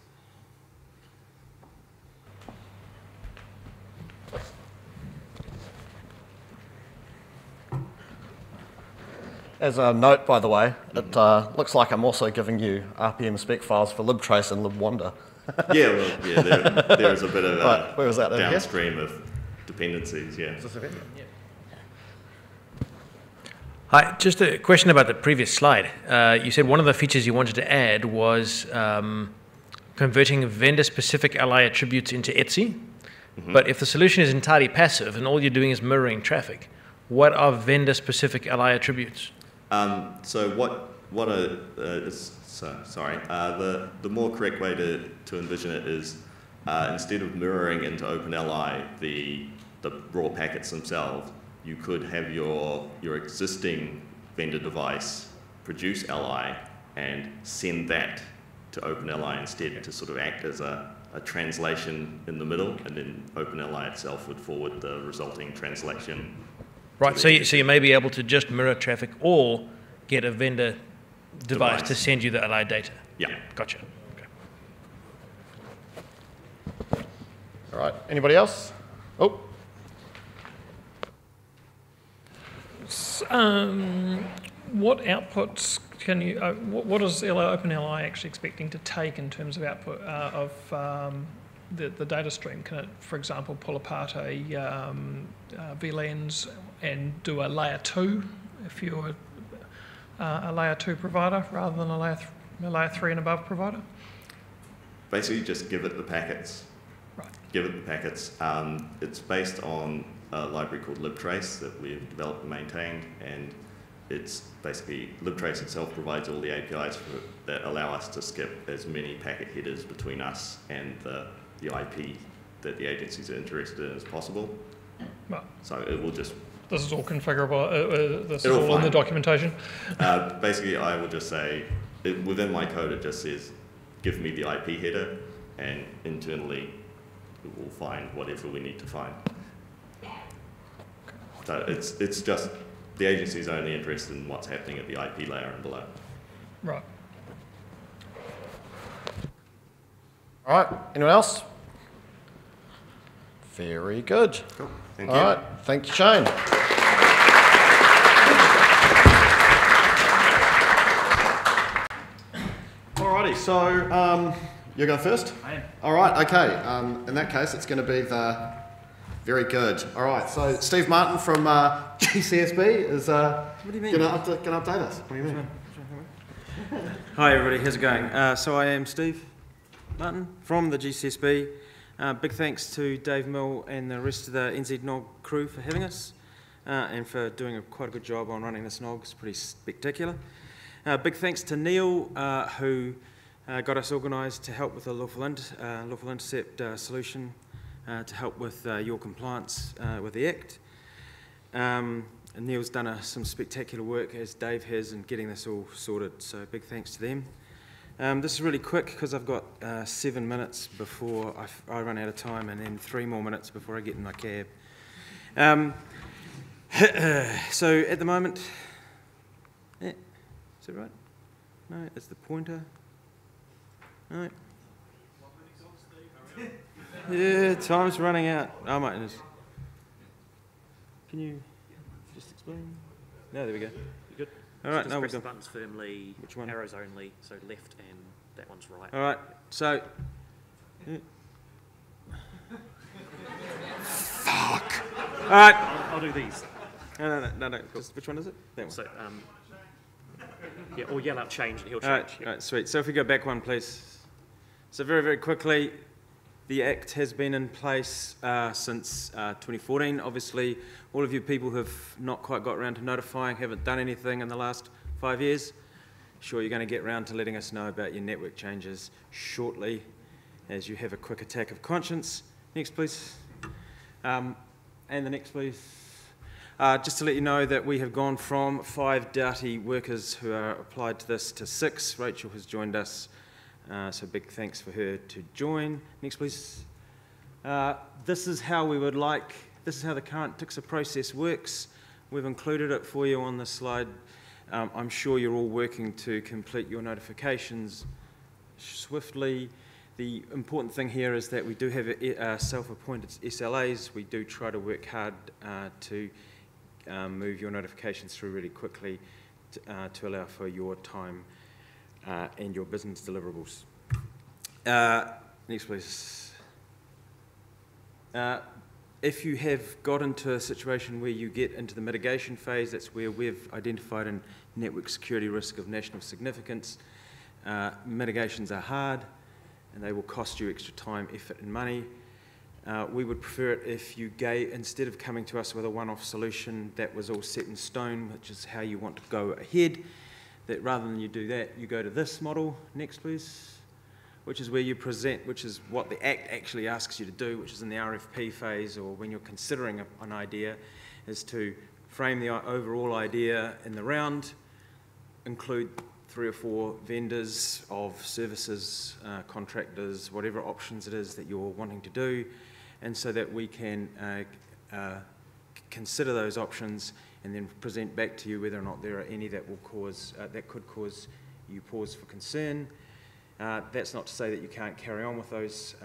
As a note, by the way, it looks like I'm also giving you RPM spec files for Lib Trace and Lib Wander. Yeah, well, yeah, there is a bit of right, where was that downstream of dependencies, yeah. Is this okay? Yeah. Hi, just a question about the previous slide. You said one of the features you wanted to add was converting vendor-specific LI attributes into ETSI. Mm-hmm. But if the solution is entirely passive and all you're doing is mirroring traffic, what are vendor-specific LI attributes? So the more correct way to envision it is instead of mirroring into OpenLI the raw packets themselves, you could have your existing vendor device produce LI and send that to OpenLI instead to sort of act as a translation in the middle, and then OpenLI itself would forward the resulting translation. Right, so you may be able to just mirror traffic or get a vendor device to send you the LI data. Yeah. Gotcha. Okay. All right, anybody else? Oh. What outputs can you, what is OpenLI actually expecting to take in terms of output of the data stream? Can it, for example, pull apart a VLANs and do a layer 2 if you're a layer 2 provider rather than a layer 3 and above provider? Basically, just give it the packets. Right. Give it the packets. It's based on a library called Lib Trace that we've developed and maintained, and it's basically Lib Trace itself provides all the APIs that allow us to skip as many packet headers between us and the IP that the agencies are interested in as possible. Right. So it will just... This is all configurable, this is all in the documentation? Basically, I will just say, within my code, it just says, give me the IP header, and internally, it will find whatever we need to find. So it's just, the agency is only interested in what's happening at the IP layer and below. Right. All right, anyone else? Very good. Cool. Thank All you. right, thank you, Shane. Alrighty, so you're going first? I am. All right, okay. In that case, it's going to be the very good. All right, so Steve Martin from GCSB is going to update us. What do you mean? Hi everybody, how's it going? So I am Steve Martin from the GCSB. Big thanks to Dave Mill and the rest of the NZNOG crew for having us and for doing quite a good job on running this NOG. It's pretty spectacular. Big thanks to Neil who got us organised to help with the lawful intercept solution to help with your compliance with the Act. And Neil's done some spectacular work, as Dave has, in getting this all sorted, so big thanks to them. This is really quick because I've got 7 minutes before I run out of time, and then 3 more minutes before I get in my cab. So at the moment, is that right? No, it's the pointer. No. Yeah, time's running out. Oh my goodness. Can you just explain? No, there we go. You good? All right, Just no, we're press the good. buttons firmly. Which one? Arrows only, so left and that one's right. All right, so. Fuck. All right. I'll do these. No. Just, which one is it? That one. So, yeah, or yell out change and he'll All change. right, sweet. So if we go back one, please. So very, very quickly, the Act has been in place since 2014. Obviously, all of you people who have not quite got around to notifying, haven't done anything in the last 5 years. Sure, you're going to get round to letting us know about your network changes shortly as you have a quick attack of conscience. Next, please. And the next, please. Just to let you know that we have gone from 5 Doughty workers who are applied to this to 6. Rachel has joined us, so big thanks for her to join. Next, please. This is how the current TIXA process works. We've included it for you on this slide. I'm sure you're all working to complete your notifications swiftly. The important thing here is that we do have self-appointed SLAs. We do try to work hard to move your notifications through really quickly to allow for your time and your business deliverables. Next, please. If you have got into a situation where you get into the mitigation phase, that's where we've identified a network security risk of national significance. Mitigations are hard and they will cost you extra time, effort and money. We would prefer it if you instead of coming to us with a one-off solution that was all set in stone, which is how you want to go ahead, that rather than you do that, you go to this model. Next, please. Which is where you present, which is what the Act actually asks you to do, which is in the RFP phase or when you're considering an idea, is to frame the overall idea in the round, include 3 or 4 vendors of services, contractors, whatever options it is that you're wanting to do, and so that we can consider those options and then present back to you whether or not there are any that will cause that could cause you pause for concern. That's not to say that you can't carry on with those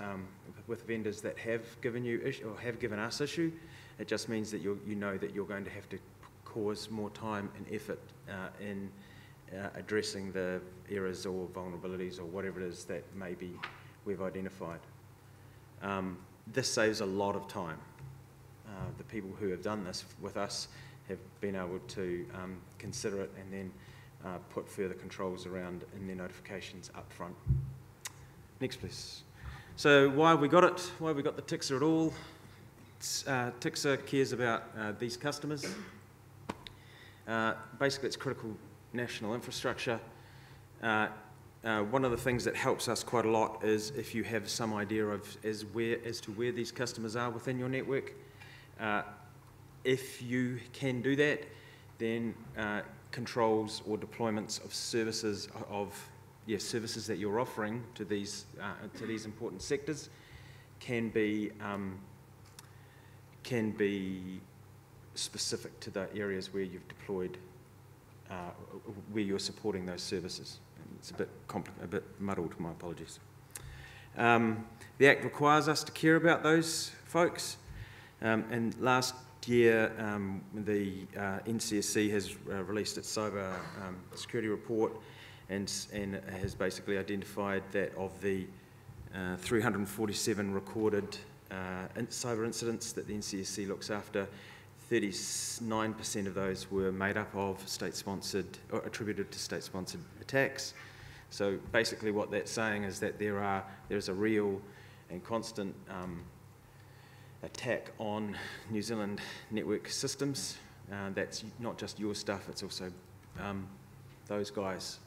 with vendors that have given you issue or have given us issue. It just means that you know that you're going to have to cause more time and effort in addressing the errors or vulnerabilities or whatever it is that maybe we've identified. This saves a lot of time. The people who have done this with us have been able to consider it and then put further controls around in their notifications up front. Next, please. So why have we got it? Why have we got the TIXA at all? TIXA cares about these customers. Basically, it's critical national infrastructure. One of the things that helps us quite a lot is if you have some idea as to where these customers are within your network. If you can do that, then controls or deployments of services services that you're offering to these important sectors can be specific to the areas where you've deployed, where you're supporting those services. It's a bit muddled, my apologies. The Act requires us to care about those folks. And last year, the NCSC has released its cyber security report and has basically identified that of the 347 recorded cyber incidents that the NCSC looks after, 39% of those were made up of state-sponsored or attributed to state-sponsored attacks. So basically what that's saying is that there's a real and constant attack on New Zealand network systems. That's not just your stuff, it's also those guys.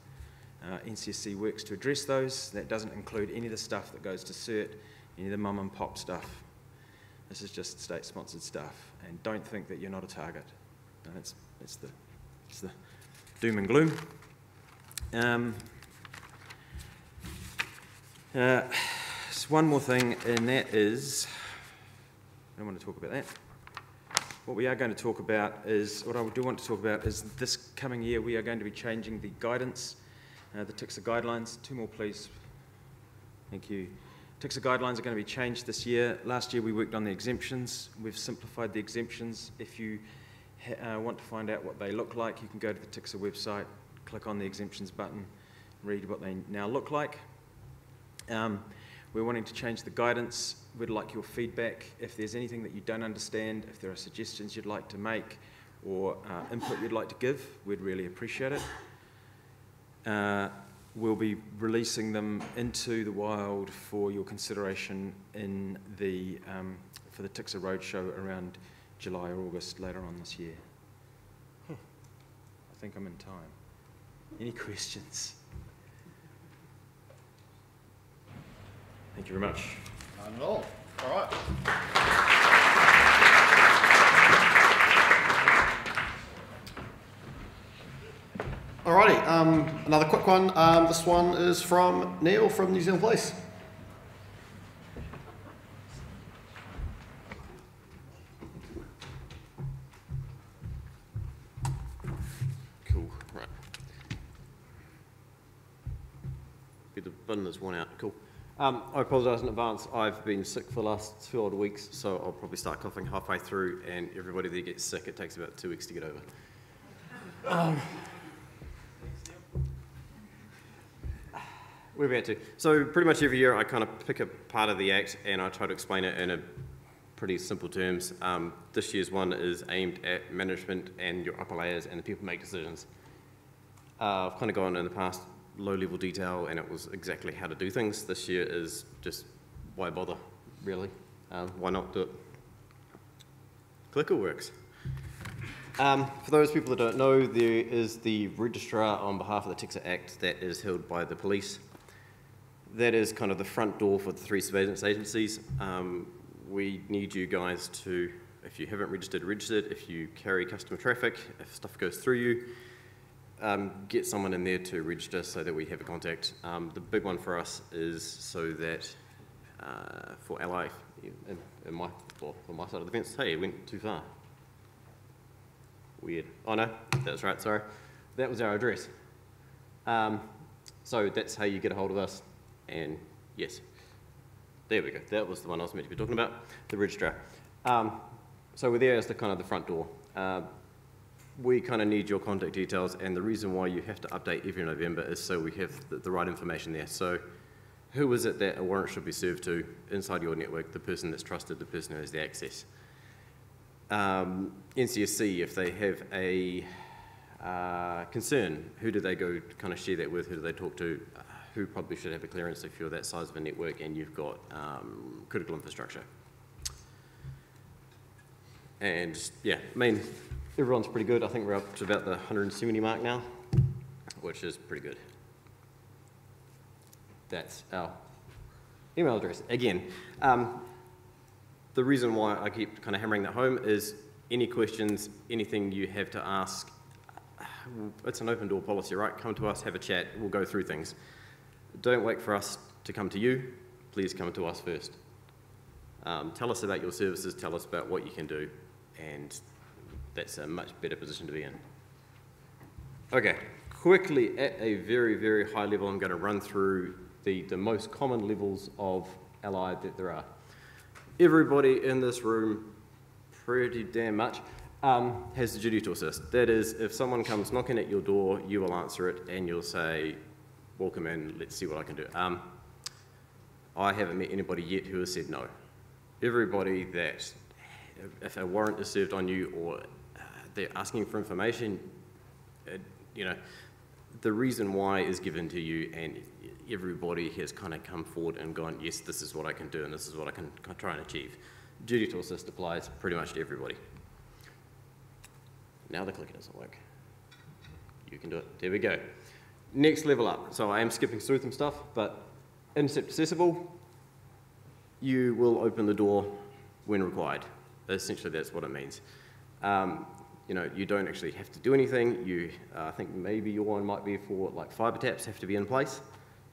NCSC works to address those. That doesn't include any of the stuff that goes to CERT, any of the mum and pop stuff. This is just state-sponsored stuff, and don't think that you're not a target. No, it's the doom and gloom. Just one more thing, and that is, I don't want to talk about that. What we are going to talk about is, what I do want to talk about is this coming year we are going to be changing the guidance, the TICSA guidelines. 2 more, please. Thank you. TICSA guidelines are going to be changed this year. Last year we worked on the exemptions. We've simplified the exemptions. If you want to find out what they look like, you can go to the TICSA website, click on the exemptions button, read what they now look like. We're wanting to change the guidance. We'd like your feedback. If there's anything that you don't understand, if there are suggestions you'd like to make or input you'd like to give, we'd really appreciate it. We'll be releasing them into the wild for your consideration in the, for the TICSA Roadshow around July or August later on this year. I think I'm in time. Any questions? Thank you very much. None at all. All right. Alrighty, another quick one. This one is from Neil from New Zealand Police. Cool, right. Get the bin that's worn out, cool. I apologise in advance, I've been sick for the last 2 odd weeks, so I'll probably start coughing halfway through, and everybody that gets sick, it takes about 2 weeks to get over. We're about to. So pretty much every year I kind of pick a part of the Act and I try to explain it in a pretty simple terms. This year's one is aimed at management and your upper layers and the people who make decisions. I've kind of gone in the past low-level detail and it was exactly how to do things. This year is just why bother, really? Why not do it? Clicker works. For those people that don't know, there is the registrar on behalf of the TICSA Act that is held by the police. That is kind of the front door for the 3 surveillance agencies. We need you guys to, if you haven't registered, register it. If you carry customer traffic, if stuff goes through you, get someone in there to register so that we have a contact. The big one for us is so that for Ally, in my, well, on my side of the fence, hey, it went too far. Weird. Oh no, that's right, sorry. That was our address. So that's how you get a hold of us. And yes, there we go. That was the one I was meant to be talking about, the registrar. So we're there as the kind of the front door. We kind of need your contact details, and the reason why you have to update every November is so we have the right information there. So who is it that a warrant should be served to inside your network, the person that's trusted, the person who has the access. NCSC, if they have a concern, who do they go to kind of share that with, who do they talk to, who probably should have a clearance if you're that size of a network and you've got critical infrastructure. And yeah, I mean, everyone's pretty good. I think we're up to about the 170 mark now, which is pretty good. That's our email address. Again, the reason why I keep kind of hammering that home is any questions, anything you have to ask, it's an open door policy, right? Come to us, have a chat, we'll go through things. Don't wait for us to come to you, please come to us first. Tell us about your services, tell us about what you can do, and that's a much better position to be in. Okay, quickly at a very, very high level, I'm going to run through the most common levels of Allied that there are. Everybody in this room pretty damn much, has the duty to assist. That is, if someone comes knocking at your door, you will answer it and you'll say, welcome in, let's see what I can do. I haven't met anybody yet who has said no. Everybody that, if a warrant is served on you or they're asking for information, you know, the reason why is given to you, and everybody has kind of come forward and gone, yes, this is what I can do and this is what I can try and achieve. Duty to assist applies pretty much to everybody. Now the clicker doesn't work. You can do it. There we go. Next level up. So I am skipping through some stuff, but intercept accessible, you will open the door when required. Essentially, that's what it means. You know, you don't actually have to do anything. You, I think maybe your one might be for like fiber taps have to be in place,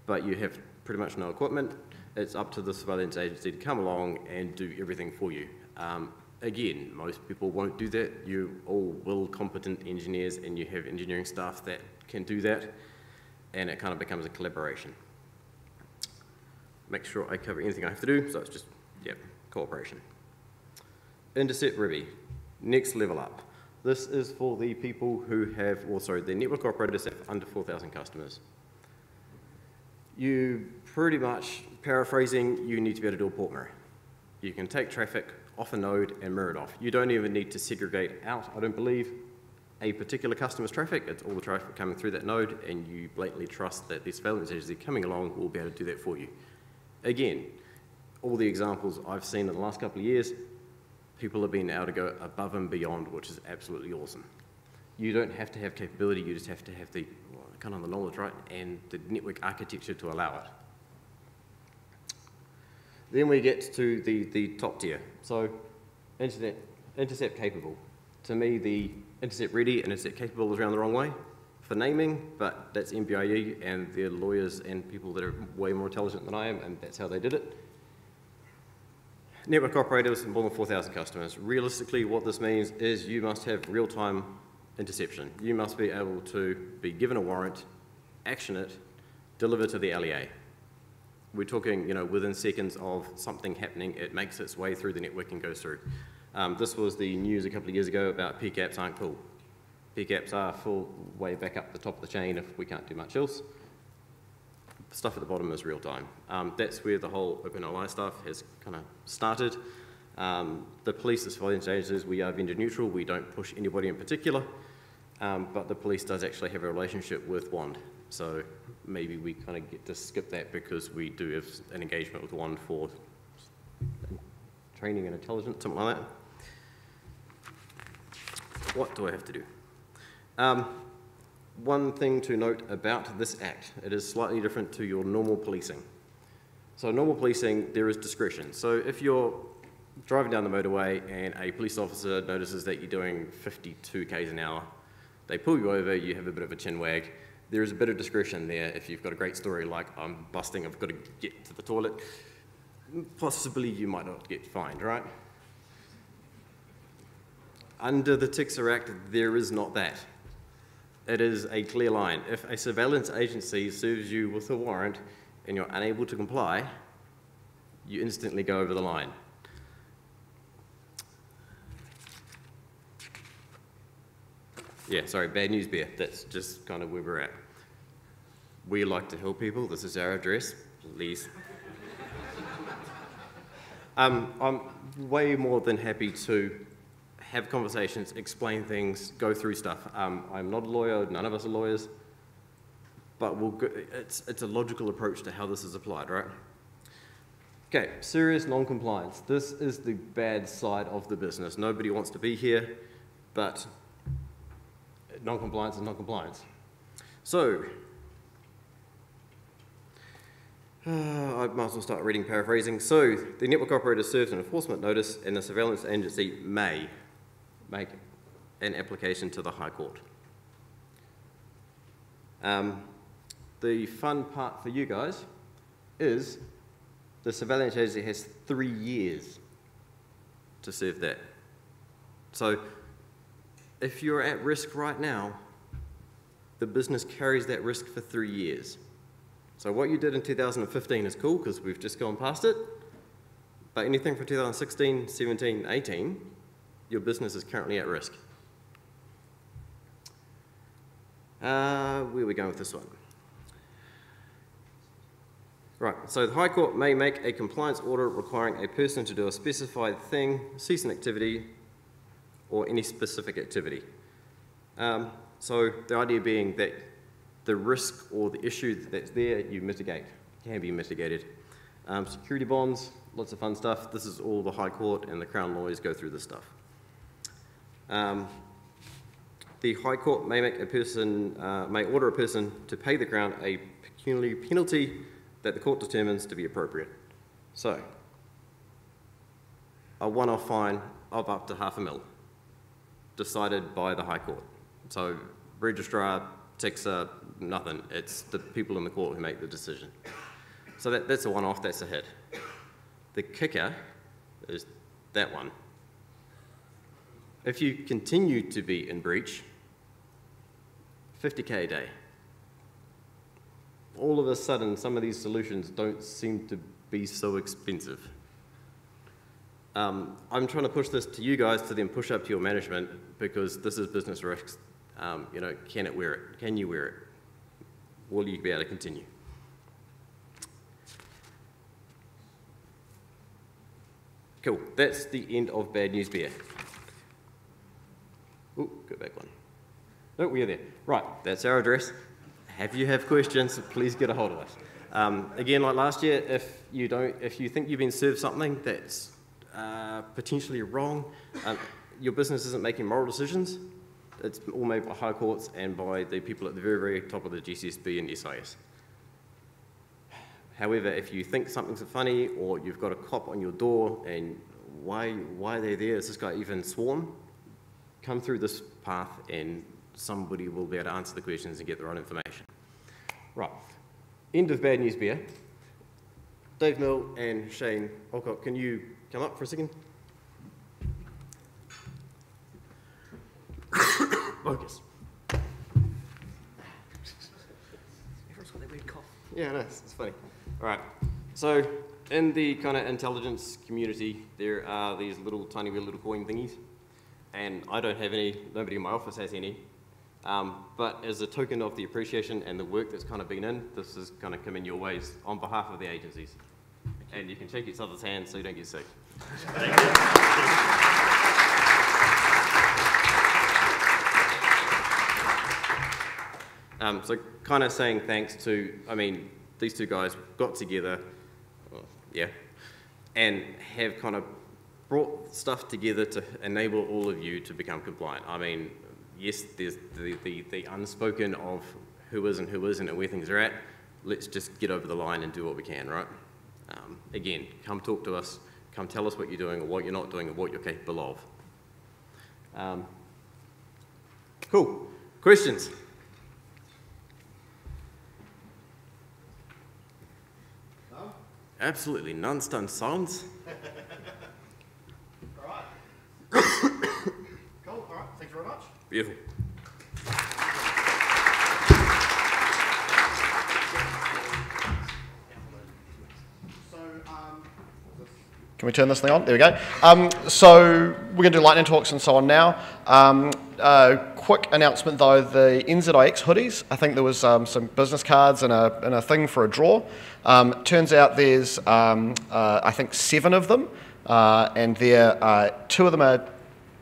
but you have pretty much no equipment. It's up to the surveillance agency to come along and do everything for you. Again, most people won't do that. You all will competent engineers and you have engineering staff that can do that, and it kind of becomes a collaboration. Make sure I cover anything I have to do, so it's just, yep, cooperation. Intercept Ruby, next level up. This is for the people who have, or sorry, the network operators have under 4,000 customers. You pretty much, paraphrasing, you need to be able to do a port mirror. You can take traffic off a node and mirror it off. You don't even need to segregate out, I don't believe, a particular customer's traffic. It's all the traffic coming through that node, and you blatantly trust that the surveillance agency coming along will be able to do that for you. Again, all the examples I've seen in the last couple of years, people have been able to go above and beyond, which is absolutely awesome. You don't have to have capability, you just have to have the, well, kind of the knowledge, right, and the network architecture to allow it. Then we get to the top tier. So, intercept capable. To me, the intercept ready and intercept capable is around the wrong way for naming, but that's MBIE and they're lawyers and people that are way more intelligent than I am, and that's how they did it. Network operators, more than 4,000 customers. Realistically, what this means is you must have real-time interception. You must be able to be given a warrant, action it, deliver to the LEA. We're talking, you know, within seconds of something happening, it makes its way through the network and goes through. This was the news a couple of years ago about PCAPs aren't cool. PCAPs are full way back up the top of the chain if we can't do much else. Stuff at the bottom is real time. That's where the whole OpenLI stuff has kind of started. The police, as surveillance agencies, we are vendor neutral. We don't push anybody in particular, but the police does actually have a relationship with WAND. So maybe we kind of get to skip that because we do have an engagement with WAND for training and intelligence, something like that. What do I have to do? One thing to note about this act, it is slightly different to your normal policing. So normal policing, there is discretion. So if you're driving down the motorway and a police officer notices that you're doing 52 k's an hour, they pull you over, you have a bit of a chin wag. There is a bit of discretion there if you've got a great story like, I'm busting, I've got to get to the toilet. Possibly you might not get fined, right? Under the Tixer Act, there is not that. It is a clear line. If a surveillance agency serves you with a warrant and you're unable to comply, you instantly go over the line. Yeah, sorry, bad news bear. That's just kind of where we're at. We like to help people. This is our address, please. I'm way more than happy to have conversations, explain things, go through stuff. I'm not a lawyer, none of us are lawyers, but it's a logical approach to how this is applied, right? Okay, serious non-compliance. This is the bad side of the business. Nobody wants to be here, but non-compliance is non-compliance. So, I might as well start reading paraphrasing. So, the network operator serves an enforcement notice and the surveillance agency may make an application to the High Court. The fun part for you guys is the surveillance agency has 3 years to serve that. So if you're at risk right now, the business carries that risk for 3 years. So what you did in 2015 is cool because we've just gone past it, but anything from 2016, 17, 18, your business is currently at risk. Where are we going with this one? Right, so the High Court may make a compliance order requiring a person to do a specified thing, cease an activity, or any specific activity. So the idea being that the risk or the issue that's there, you mitigate, can be mitigated. Security bonds, lots of fun stuff. This is all the High Court and the Crown lawyers go through this stuff. The High Court may make a person, may order a person to pay the Crown a pecuniary penalty that the court determines to be appropriate. So, a one-off fine of up to $500,000, decided by the High Court. So, registrar, taxer, nothing. It's the people in the court who make the decision. So that's a one-off, that's a hit. The kicker is that one. If you continue to be in breach, $50K a day. All of a sudden, some of these solutions don't seem to be so expensive. I'm trying to push this to you guys to then push up to your management, because this is business risks. You know, can it wear it? Can you wear it? Will you be able to continue? Cool, that's the end of Bad News Bear. Ooh, go back one. No, we're there. Right, that's our address. If you have questions, please get a hold of us. Again, like last year, if you think you've been served something that's potentially wrong, your business isn't making moral decisions, it's all made by high courts and by the people at the very, very top of the GCSB and SIS. However, if you think something's funny, or you've got a cop on your door and why are they there? Is this guy even sworn? Come through this path and somebody will be able to answer the questions and get the right information. Right, end of Bad News Bear. Dave Mill and Shane Alcock, can you come up for a second? Focus. Everyone's got that weird cough. Yeah, no, it's funny. All right, so in the kind of intelligence community, there are these little tiny little coin thingies, and I don't have any, nobody in my office has any, but as a token of the appreciation and the work that's kind of been in, this is kind of coming your ways on behalf of the agencies. And you can shake each other's hands so you don't get sick. Thank you. So kind of saying thanks to, I mean, these two guys got together, yeah, and have kind of brought stuff together to enable all of you to become compliant. I mean, yes, there's the unspoken of who is and who isn't and where things are at. Let's just get over the line and do what we can, right? Again, come talk to us, come tell us what you're doing or what you're not doing or what you're capable of. Cool. Questions? No? Absolutely none. Stunned silence. All right. Cool. All right. Thank you very much. Beautiful. Can we turn this thing on? There we go. So we're going to do lightning talks and so on now. Quick announcement though, the NZNOG hoodies, I think there was some business cards and a thing for a draw. Turns out there's, I think, 7 of them, and they're, 2 of them are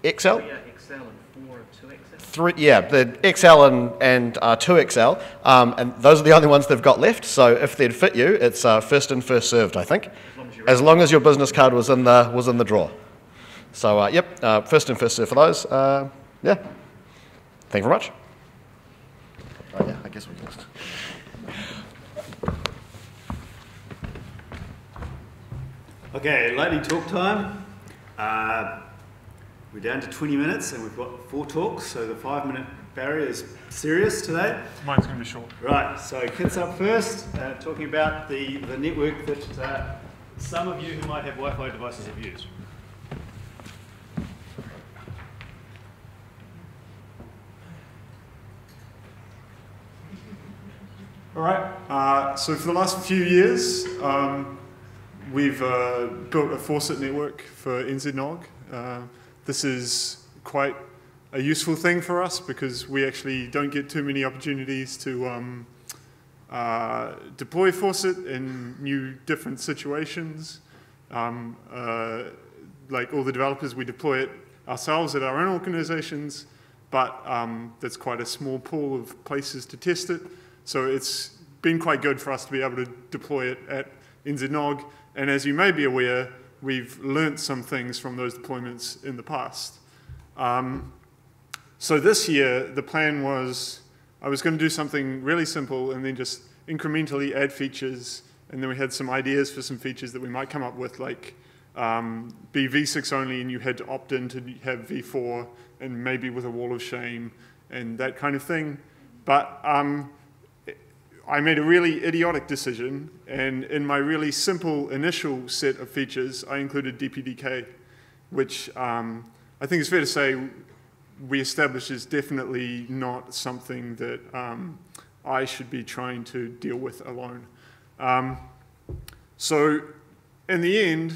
XL. Yeah, XL and 4 are 2XL. 3, yeah, the XL and 2XL, and those are the only ones they've got left, so if they'd fit you, it's first in, first served, I think. As long as your business card was in the draw. So, yep, first in, first served for those. Yeah. Thank you very much. Oh, yeah, I guess we can just... Okay, lightning talk time. We're down to 20 minutes and we've got 4 talks, so the 5-minute barrier is serious today. Mine's going to be short. Right, so Kit's up first, talking about the network that some of you who might have Wi-Fi devices have used. All right, so for the last few years, we've built a faucet network for NZNOG. this is quite a useful thing for us because we actually don't get too many opportunities to deploy Faucet in new different situations. Like all the developers, we deploy it ourselves at our own organizations, but that's quite a small pool of places to test it. So it's been quite good for us to be able to deploy it at NZNOG. And as you may be aware, we've learnt some things from those deployments in the past. So this year, the plan was I was going to do something really simple and then just incrementally add features. And then we had some ideas for some features that we might come up with, like be V6 only and you had to opt in to have V4 and maybe with a wall of shame and that kind of thing. But I made a really idiotic decision, and in my really simple initial set of features, I included DPDK, which I think it's fair to say we established is definitely not something that I should be trying to deal with alone. So in the end,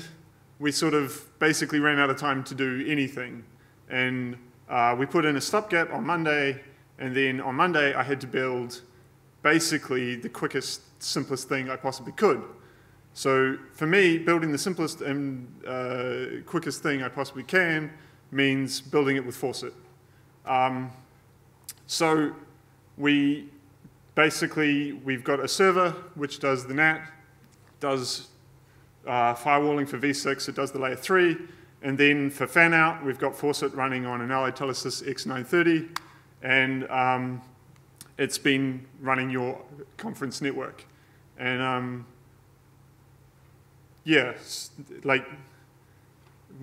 we sort of basically ran out of time to do anything. And we put in a stopgap on Monday, and then on Monday I had to build basically the quickest, simplest thing I possibly could. So for me, building the simplest and quickest thing I possibly can means building it with Faucet. So we've got a server which does the NAT, does firewalling for V6, it does the layer 3, and then for fan out, we've got Faucet running on an Allied Telesys X930, and it's been running your conference network. And yeah, like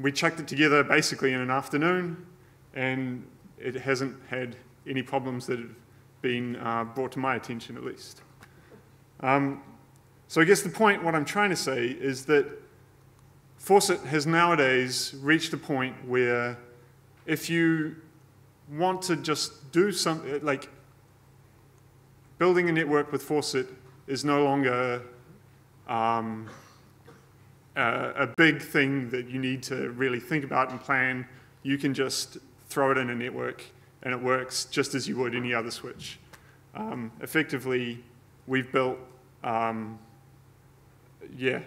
we chucked it together basically in an afternoon, and it hasn't had any problems that have been brought to my attention at least. So I guess the point, what I'm trying to say is that Faucet has nowadays reached a point where if you want to just do something, like building a network with Faucet is no longer a big thing that you need to really think about and plan. You can just throw it in a network and it works just as you would any other switch. Effectively, we've built yeah,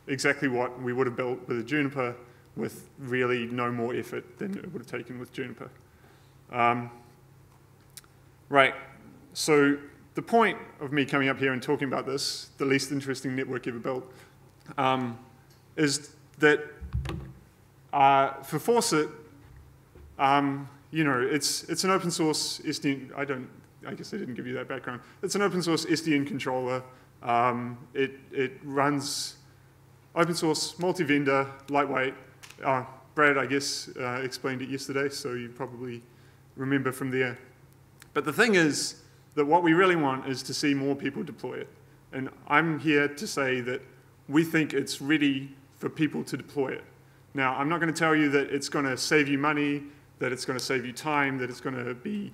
exactly what we would have built with a Juniper with really no more effort than it would have taken with Juniper. Right, so the point of me coming up here and talking about this, the least interesting network ever built, is that for Faucet, you know, it's an open source SDN, I guess I didn't give you that background. It's an open source SDN controller. It runs open source, multi-vendor, lightweight. Brad, I guess, explained it yesterday, so you probably remember from there. But the thing is that what we really want is to see more people deploy it. And I'm here to say that we think it's ready for people to deploy it. Now, I'm not going to tell you that it's going to save you money, that it's going to save you time, that it's going to be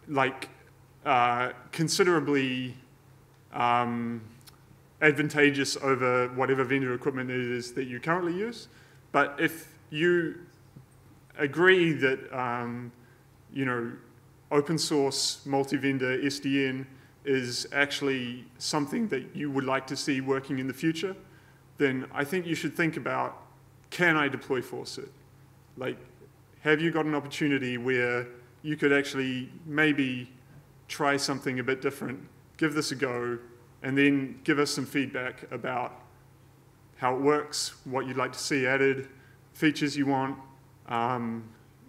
like considerably advantageous over whatever vendor equipment it is that you currently use. But if you agree that you know, open source multi-vendor SDN is actually something that you would like to see working in the future, then I think you should think about, can I deploy Faucet? Like, have you got an opportunity where you could actually maybe try something a bit different, give this a go, and then give us some feedback about how it works, what you'd like to see added, features you want,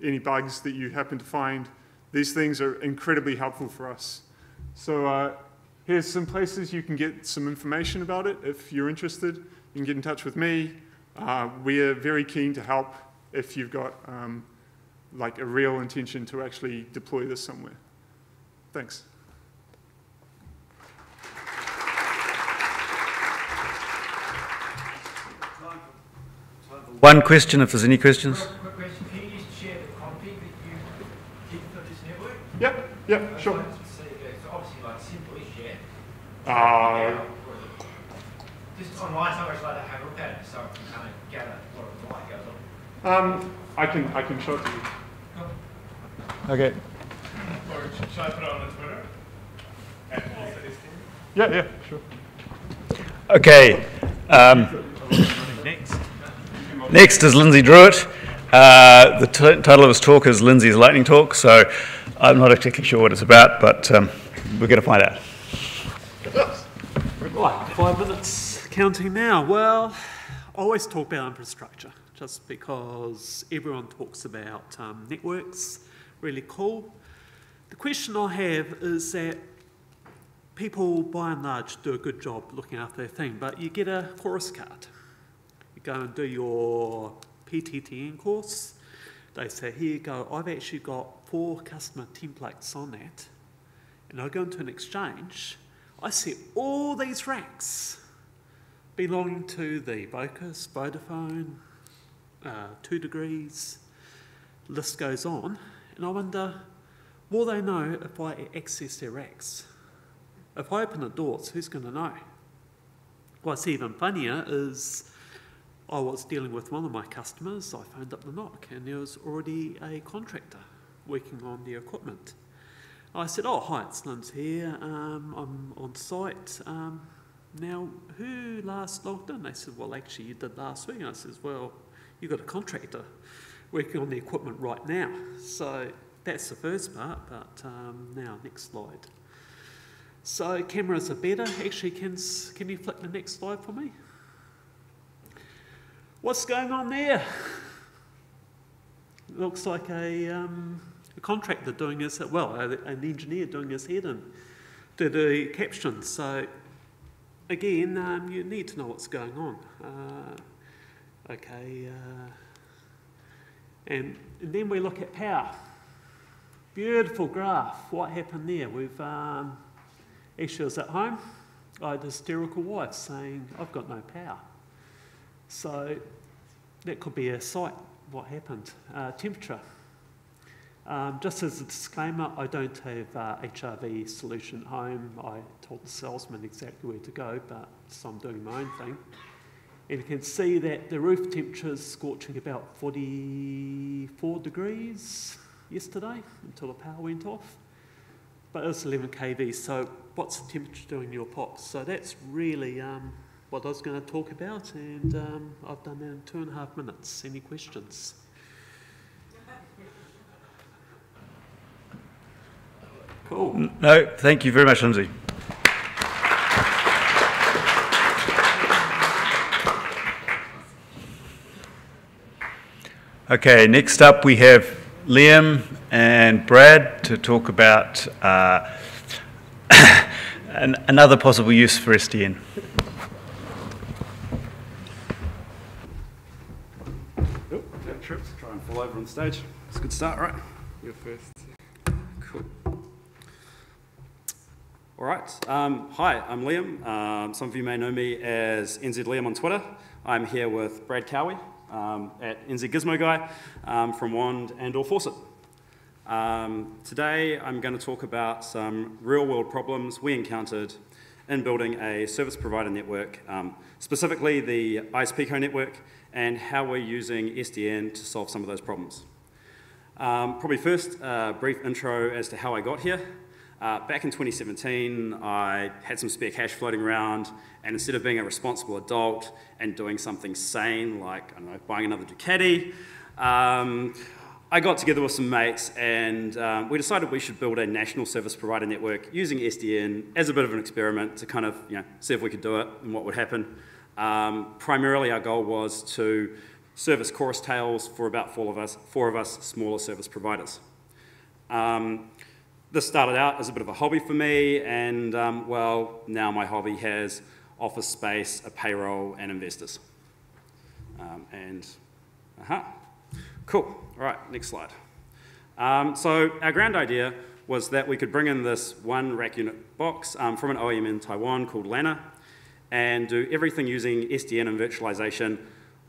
any bugs that you happen to find. These things are incredibly helpful for us. So here's some places you can get some information about it. If you're interested, you can get in touch with me. We are very keen to help if you've got like a real intention to actually deploy this somewhere. Thanks. One question, if there's any questions. Quick question. Can you just share the config that you did for this network? Yep, sure. So obviously, like, simple-ish, Uh, just online, somewhere I'd like to have a look at it so I can kind of gather what it's like. I can show it to you. Okay. Should I put it on the Twitter? Yeah, sure. Okay. Next is Lindsay Druitt. The title of his talk is Lindsay's Lightning Talk, so I'm not exactly sure what it's about, but we're going to find out. Right, 5 minutes counting now. Well, I always talk about infrastructure just because everyone talks about networks, really cool. The question I have is that people, by and large, do a good job looking after their thing, but you get a chorus card. You go and do your PTTN course. They say, here you go, I've actually got 4 customer templates on that, and I go into an exchange, I see all these racks belonging to the Vocus, Vodafone, 2 Degrees, list goes on, and I wonder, will they know if I access their racks? If I open the doors, who's going to know? What's even funnier is I was dealing with one of my customers, I phoned up the NZNOG, and there was already a contractor working on the equipment. I said, oh, hi, it's Linz here, I'm on site. Now, who last logged in? They said, well, actually, you did last week. And I said, well, you've got a contractor working on the equipment right now. So that's the first part, but now, next slide. So cameras are better. Actually, can you flick the next slide for me? What's going on there? It looks like a contractor doing his, well, an engineer doing his head in to the captions. So again, you need to know what's going on. And then we look at power. Beautiful graph. What happened there? We've actually, I was at home. I had a hysterical wife saying, I've got no power. So that could be a site, what happened. Temperature. Just as a disclaimer, I don't have HRV solution at home. I told the salesman exactly where to go, but so I'm doing my own thing. And you can see that the roof temperature is scorching about 44 degrees yesterday until the power went off. But it was 11 kV, so what's the temperature doing in your POP? So that's really what I was going to talk about, and I've done that in 2.5 minutes. Any questions? Cool. No, thank you very much, Lindsay. Okay, next up we have Liam and Brad to talk about another possible use for SDN. Oh, that trips. Try and fall over on stage. It's a good start, right? You're first. Cool. All right. Hi, I'm Liam. Some of you may know me as NZ Liam on Twitter. I'm here with Brad Cowie at NZ Gizmo Guy from Wand and or Fawcett. Today I'm going to talk about some real-world problems we encountered in building a service provider network, specifically the ISPCO network, and how we're using SDN to solve some of those problems. Probably first, a brief intro as to how I got here. Back in 2017, I had some spare cash floating around, and instead of being a responsible adult and doing something sane, like, I don't know, buying another Ducati, I got together with some mates, and we decided we should build a national service provider network using SDN as a bit of an experiment to kind of, see if we could do it and what would happen. Primarily, our goal was to service chorus tails for about four of us smaller service providers. This started out as a bit of a hobby for me, and well, now my hobby has office space, a payroll, and investors. Cool. All right, next slide. So our grand idea was that we could bring in this one rack unit box from an OEM in Taiwan called Lana and do everything using SDN and virtualization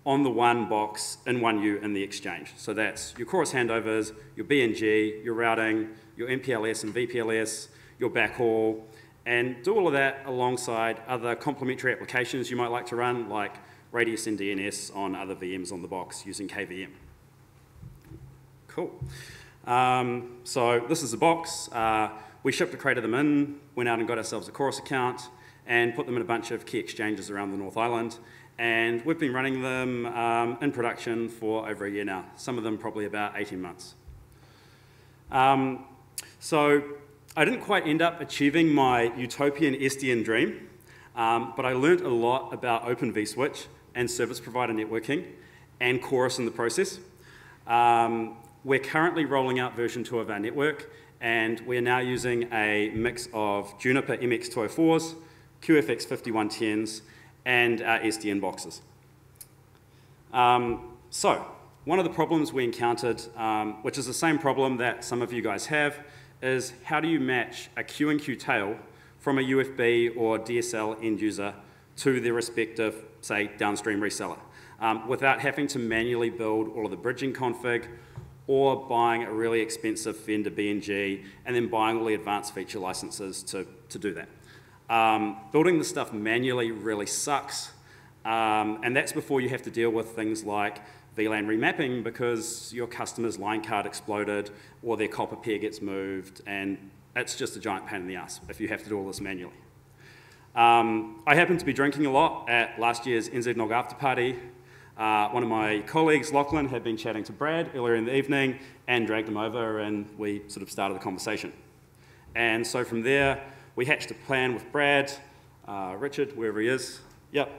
on the one box in one U in the exchange. So that's your chorus handovers, your BNG, your routing, your MPLS and VPLS, your backhaul, and do all of that alongside other complementary applications you might like to run, like radius and DNS on other VMs on the box using KVM. Cool. So this is the box. We shipped a crate of them in, went out and got ourselves a Chorus account, and put them in a bunch of key exchanges around the North Island. And we've been running them in production for over a year now, some of them probably about 18 months. So I didn't quite end up achieving my utopian SDN dream, but I learned a lot about Open vSwitch and service provider networking and Chorus in the process. We're currently rolling out version 2 of our network, and we're now using a mix of Juniper MX204s, QFX 5110s, and our SDN boxes. So, one of the problems we encountered, which is the same problem that some of you guys have, is how do you match a Q&Q tail from a UFB or DSL end user to their respective, say, downstream reseller, without having to manually build all of the bridging config, or buying a really expensive vendor BNG, and then buying all the advanced feature licenses to do that. Building the stuff manually really sucks, and that's before you have to deal with things like VLAN remapping because your customer's line card exploded or their copper pair gets moved, and it's just a giant pain in the ass if you have to do all this manually. I happened to be drinking a lot at last year's NZNOG after party. One of my colleagues, Lachlan, had been chatting to Brad earlier in the evening and dragged him over, and we sort of started the conversation. And so from there, we hatched a plan with Brad, Richard, wherever he is, yep,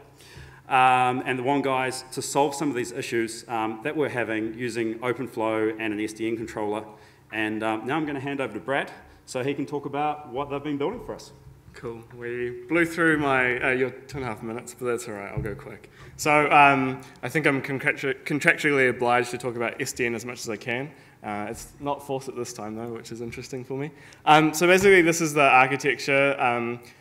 and the one guys to solve some of these issues that we're having using OpenFlow and an SDN controller. And now I'm going to hand over to Brad so he can talk about what they've been building for us. Cool. We blew through my your 2.5 minutes, but that's all right. I'll go quick. So I think I'm contractually obliged to talk about SDN as much as I can. It's not forced at this time, though, which is interesting for me. So basically, this is the architecture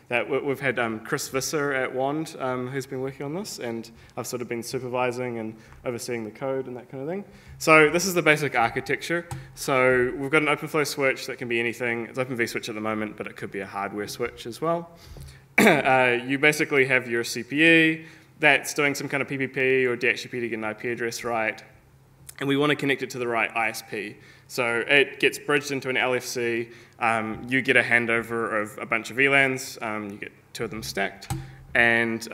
that we've had Chris Visser at WAND who's been working on this, and I've sort of been supervising and overseeing the code and that kind of thing. So this is the basic architecture. So we've got an OpenFlow switch that can be anything. It's Open vSwitch at the moment, but it could be a hardware switch as well. You basically have your CPE that's doing some kind of PPP or DHCP to get an IP address right, and we want to connect it to the right ISP. So it gets bridged into an LFC, you get a handover of a bunch of VLANs, you get 2 of them stacked, and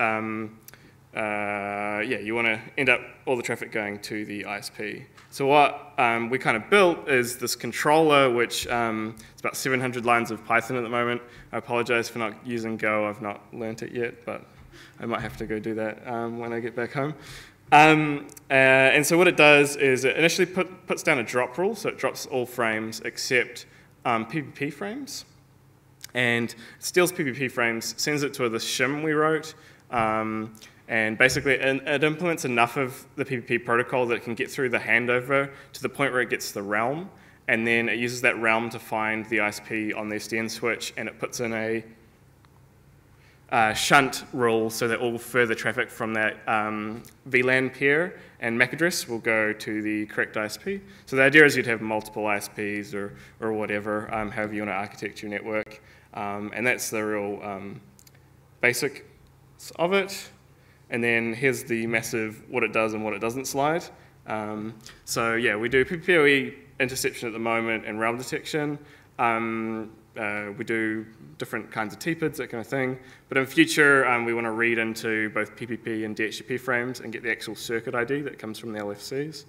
yeah, you want to end up all the traffic going to the ISP. So what we kind of built is this controller, which it's about 700 lines of Python at the moment. I apologize for not using Go, I've not learnt it yet, but I might have to go do that when I get back home. And so what it does is it initially puts down a drop rule, so it drops all frames except PPP frames, and steals PPP frames, sends it to this shim we wrote, and basically it implements enough of the PPP protocol that it can get through the handover to the point where it gets to the realm, and then it uses that realm to find the ISP on the SDN switch, and it puts in a shunt rule so that all further traffic from that VLAN pair and MAC address will go to the correct ISP. So the idea is you'd have multiple ISPs or whatever, however you want to architect your network. And that's the real basics of it. And then here's the massive what it does and what it doesn't slide. So yeah, we do PPPoE interception at the moment and realm detection. We do different kinds of TPIDs, that kind of thing. But in future, we want to read into both PPP and DHCP frames and get the actual circuit ID that comes from the LFCs.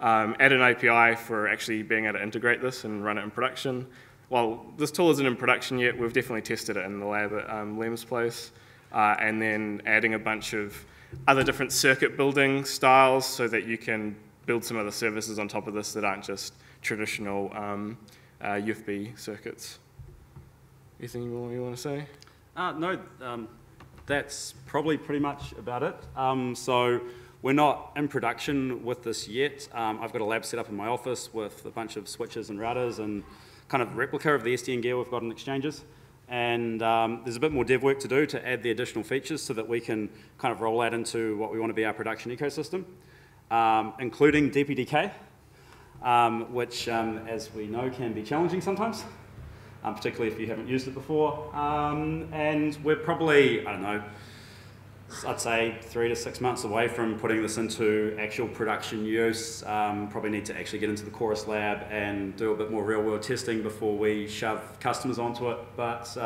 Add an API for actually being able to integrate this and run it in production. While this tool isn't in production yet, we've definitely tested it in the lab at Lem's place. And then adding a bunch of other different circuit building styles so that you can build some other services on top of this that aren't just traditional UFB circuits. Anything you want to say? No, that's probably pretty much about it. So we're not in production with this yet. I've got a lab set up in my office with a bunch of switches and routers and kind of replica of the SDN gear we've got in exchanges. And there's a bit more dev work to do to add the additional features so that we can kind of roll that into what we want to be our production ecosystem, including DPDK, which, as we know, can be challenging sometimes. Particularly if you haven't used it before. And we're probably, I don't know, I'd say 3 to 6 months away from putting this into actual production use. Probably need to actually get into the Chorus lab and do a bit more real world testing before we shove customers onto it. But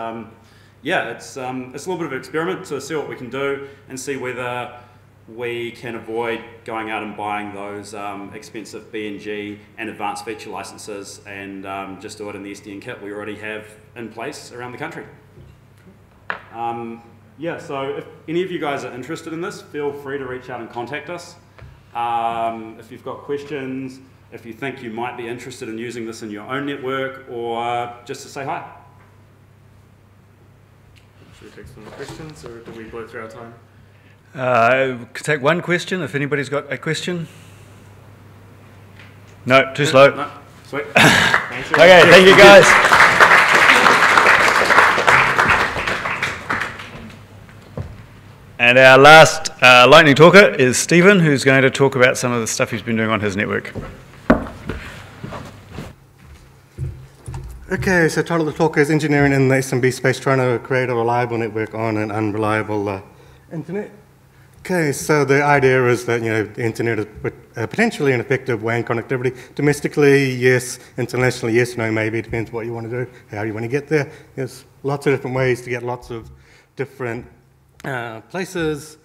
yeah, it's a little bit of an experiment to see what we can do and see whether we can avoid going out and buying those expensive BNG and advanced feature licenses and just do it in the SDN kit we already have in place around the country. Yeah, so if any of you guys are interested in this, feel free to reach out and contact us. If you've got questions, if you think you might be interested in using this in your own network, or just to say hi. Should we take some more questions, or do we blow through our time? Could take one question, if anybody's got a question. No, too slow. No. Sweet. Okay, thank you guys. And our last lightning talker is Stephen, who's going to talk about some of the stuff he's been doing on his network. Okay, so title of the talk is Engineering in the SMB Space, trying to create a reliable network on an unreliable internet. Okay, so the idea is that, the internet is potentially an effective WAN connectivity. Domestically, yes. Internationally, yes, no, maybe. It depends what you want to do, how you want to get there. There's lots of different ways to get lots of different places.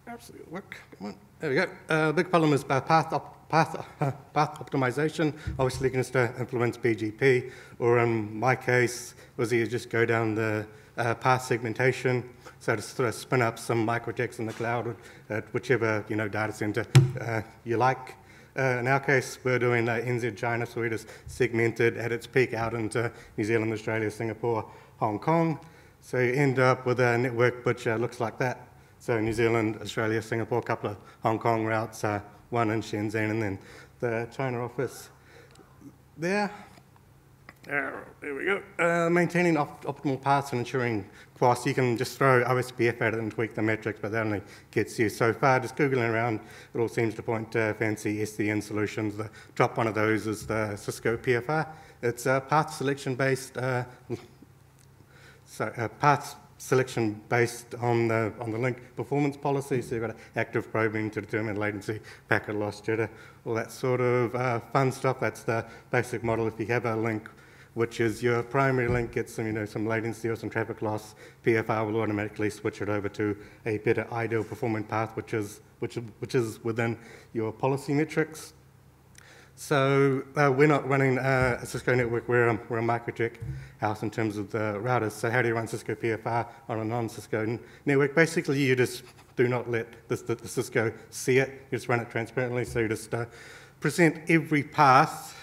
Absolutely work. Come on. There we go. Big problem is path optimization. Obviously, you can just implement BGP, or in my case, was you just go down the path segmentation. So to sort of spin up some microchecks in the cloud at whichever data center you like. In our case, we're doing NZ China, so we just segmented at its peak out into New Zealand, Australia, Singapore, Hong Kong. So you end up with a network which looks like that. So New Zealand, Australia, Singapore, a couple of Hong Kong routes, one in Shenzhen, and then the China office there. There we go. Maintaining optimal paths and ensuring QoS. You can just throw OSPF at it and tweak the metrics, but that only gets you so far. Just Googling around, it all seems to point to fancy SDN solutions. The top one of those is the Cisco PFR. It's path selection based. Path selection based on the link performance policy. So you've got active probing to determine latency, packet loss, jitter, all that sort of fun stuff. That's the basic model. If you have a link which is your primary link, gets some, some latency or some traffic loss, PFR will automatically switch it over to a better ideal performing path, which is within your policy metrics. So we're not running a Cisco network, we're a microcheck house in terms of the routers. So how do you run Cisco PFR on a non-Cisco network? Basically, you just do not let the Cisco see it. You just run it transparently. So you just present every path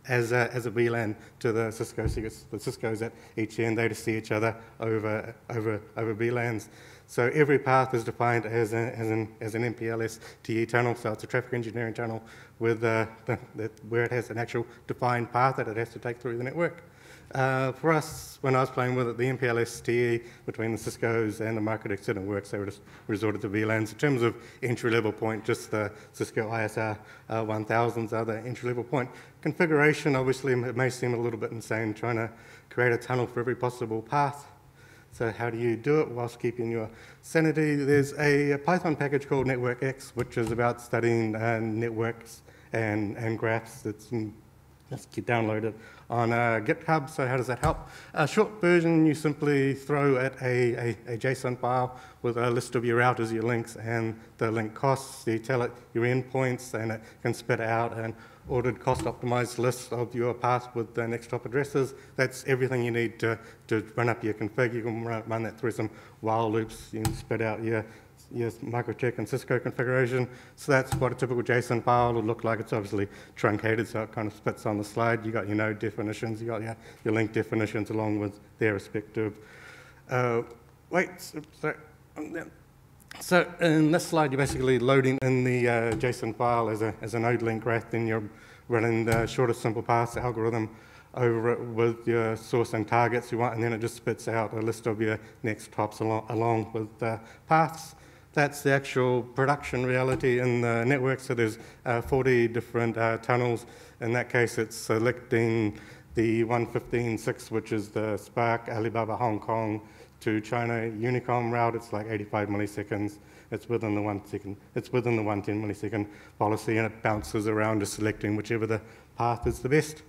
as a VLAN to the Cisco. So the Ciscos at each end, they just see each other over VLANs. So every path is defined as an MPLS TE tunnel. So it's a traffic engineering tunnel with where it has an actual defined path that it has to take through the network. For us, when I was playing with it, the MPLS TE between the Ciscos and the Microdex didn't work, so we just resorted to VLANs. In terms of entry-level point, just the Cisco ISR 1000s are the entry-level point. Configuration, obviously, it may seem a little bit insane trying to create a tunnel for every possible path. So how do you do it whilst keeping your sanity? There's a Python package called NetworkX, which is about studying networks and graphs. Just get downloaded on GitHub. So how does that help? Short version, you simply throw at a JSON file with a list of your routers, your links, and the link costs. You tell it your endpoints, and it can spit out an ordered cost-optimized list of your path with the next top addresses. That's everything you need to run up your config. You can run that through some while loops. You can spit out your microcheck and Cisco configuration. So that's what a typical JSON file would look like. It's obviously truncated, so it kind of spits on the slide. You got your node definitions, you got your link definitions along with their respective. So in this slide, you're basically loading in the JSON file as a node link graph. Then you're running the shortest simple path algorithm over it with your source and targets you want, and then it just spits out a list of your next hops along with the paths. That's the actual production reality in the network. So there's 40 different tunnels. In that case, it's selecting the 115.6, which is the Spark Alibaba Hong Kong to China Unicom route, it's like 85 milliseconds. It's within the 1 second. It's within the 110 millisecond policy, and it bounces around, just selecting whichever the path is the best.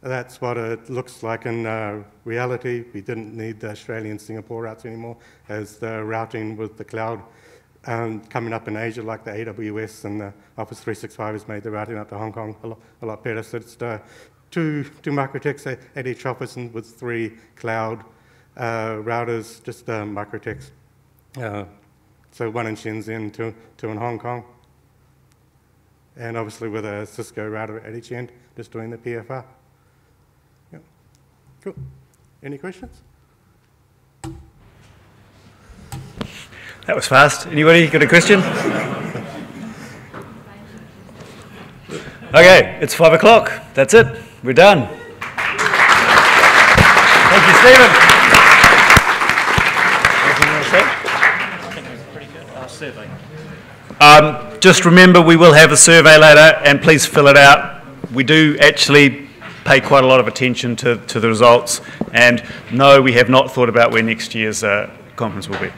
That's what it looks like in reality. We didn't need the Australian Singapore routes anymore, as the routing with the cloud coming up in Asia, like the AWS and the Office 365, has made the routing up to Hong Kong a lot better. So it's two microtext at each office, and with 3 cloud routers, just microtext. So 1 in Shenzhen, 2 in Hong Kong. And obviously with a Cisco router at each end, just doing the PFR. Yeah. Cool. Any questions? That was fast. Anybody got a question? Okay, it's 5 o'clock. That's it. We're done. Thank you, Stephen. Anything you want to say? I think it was a pretty good survey. Just remember, we will have a survey later, and please fill it out. We do actually pay quite a lot of attention to the results, and no, we have not thought about where next year's conference will be.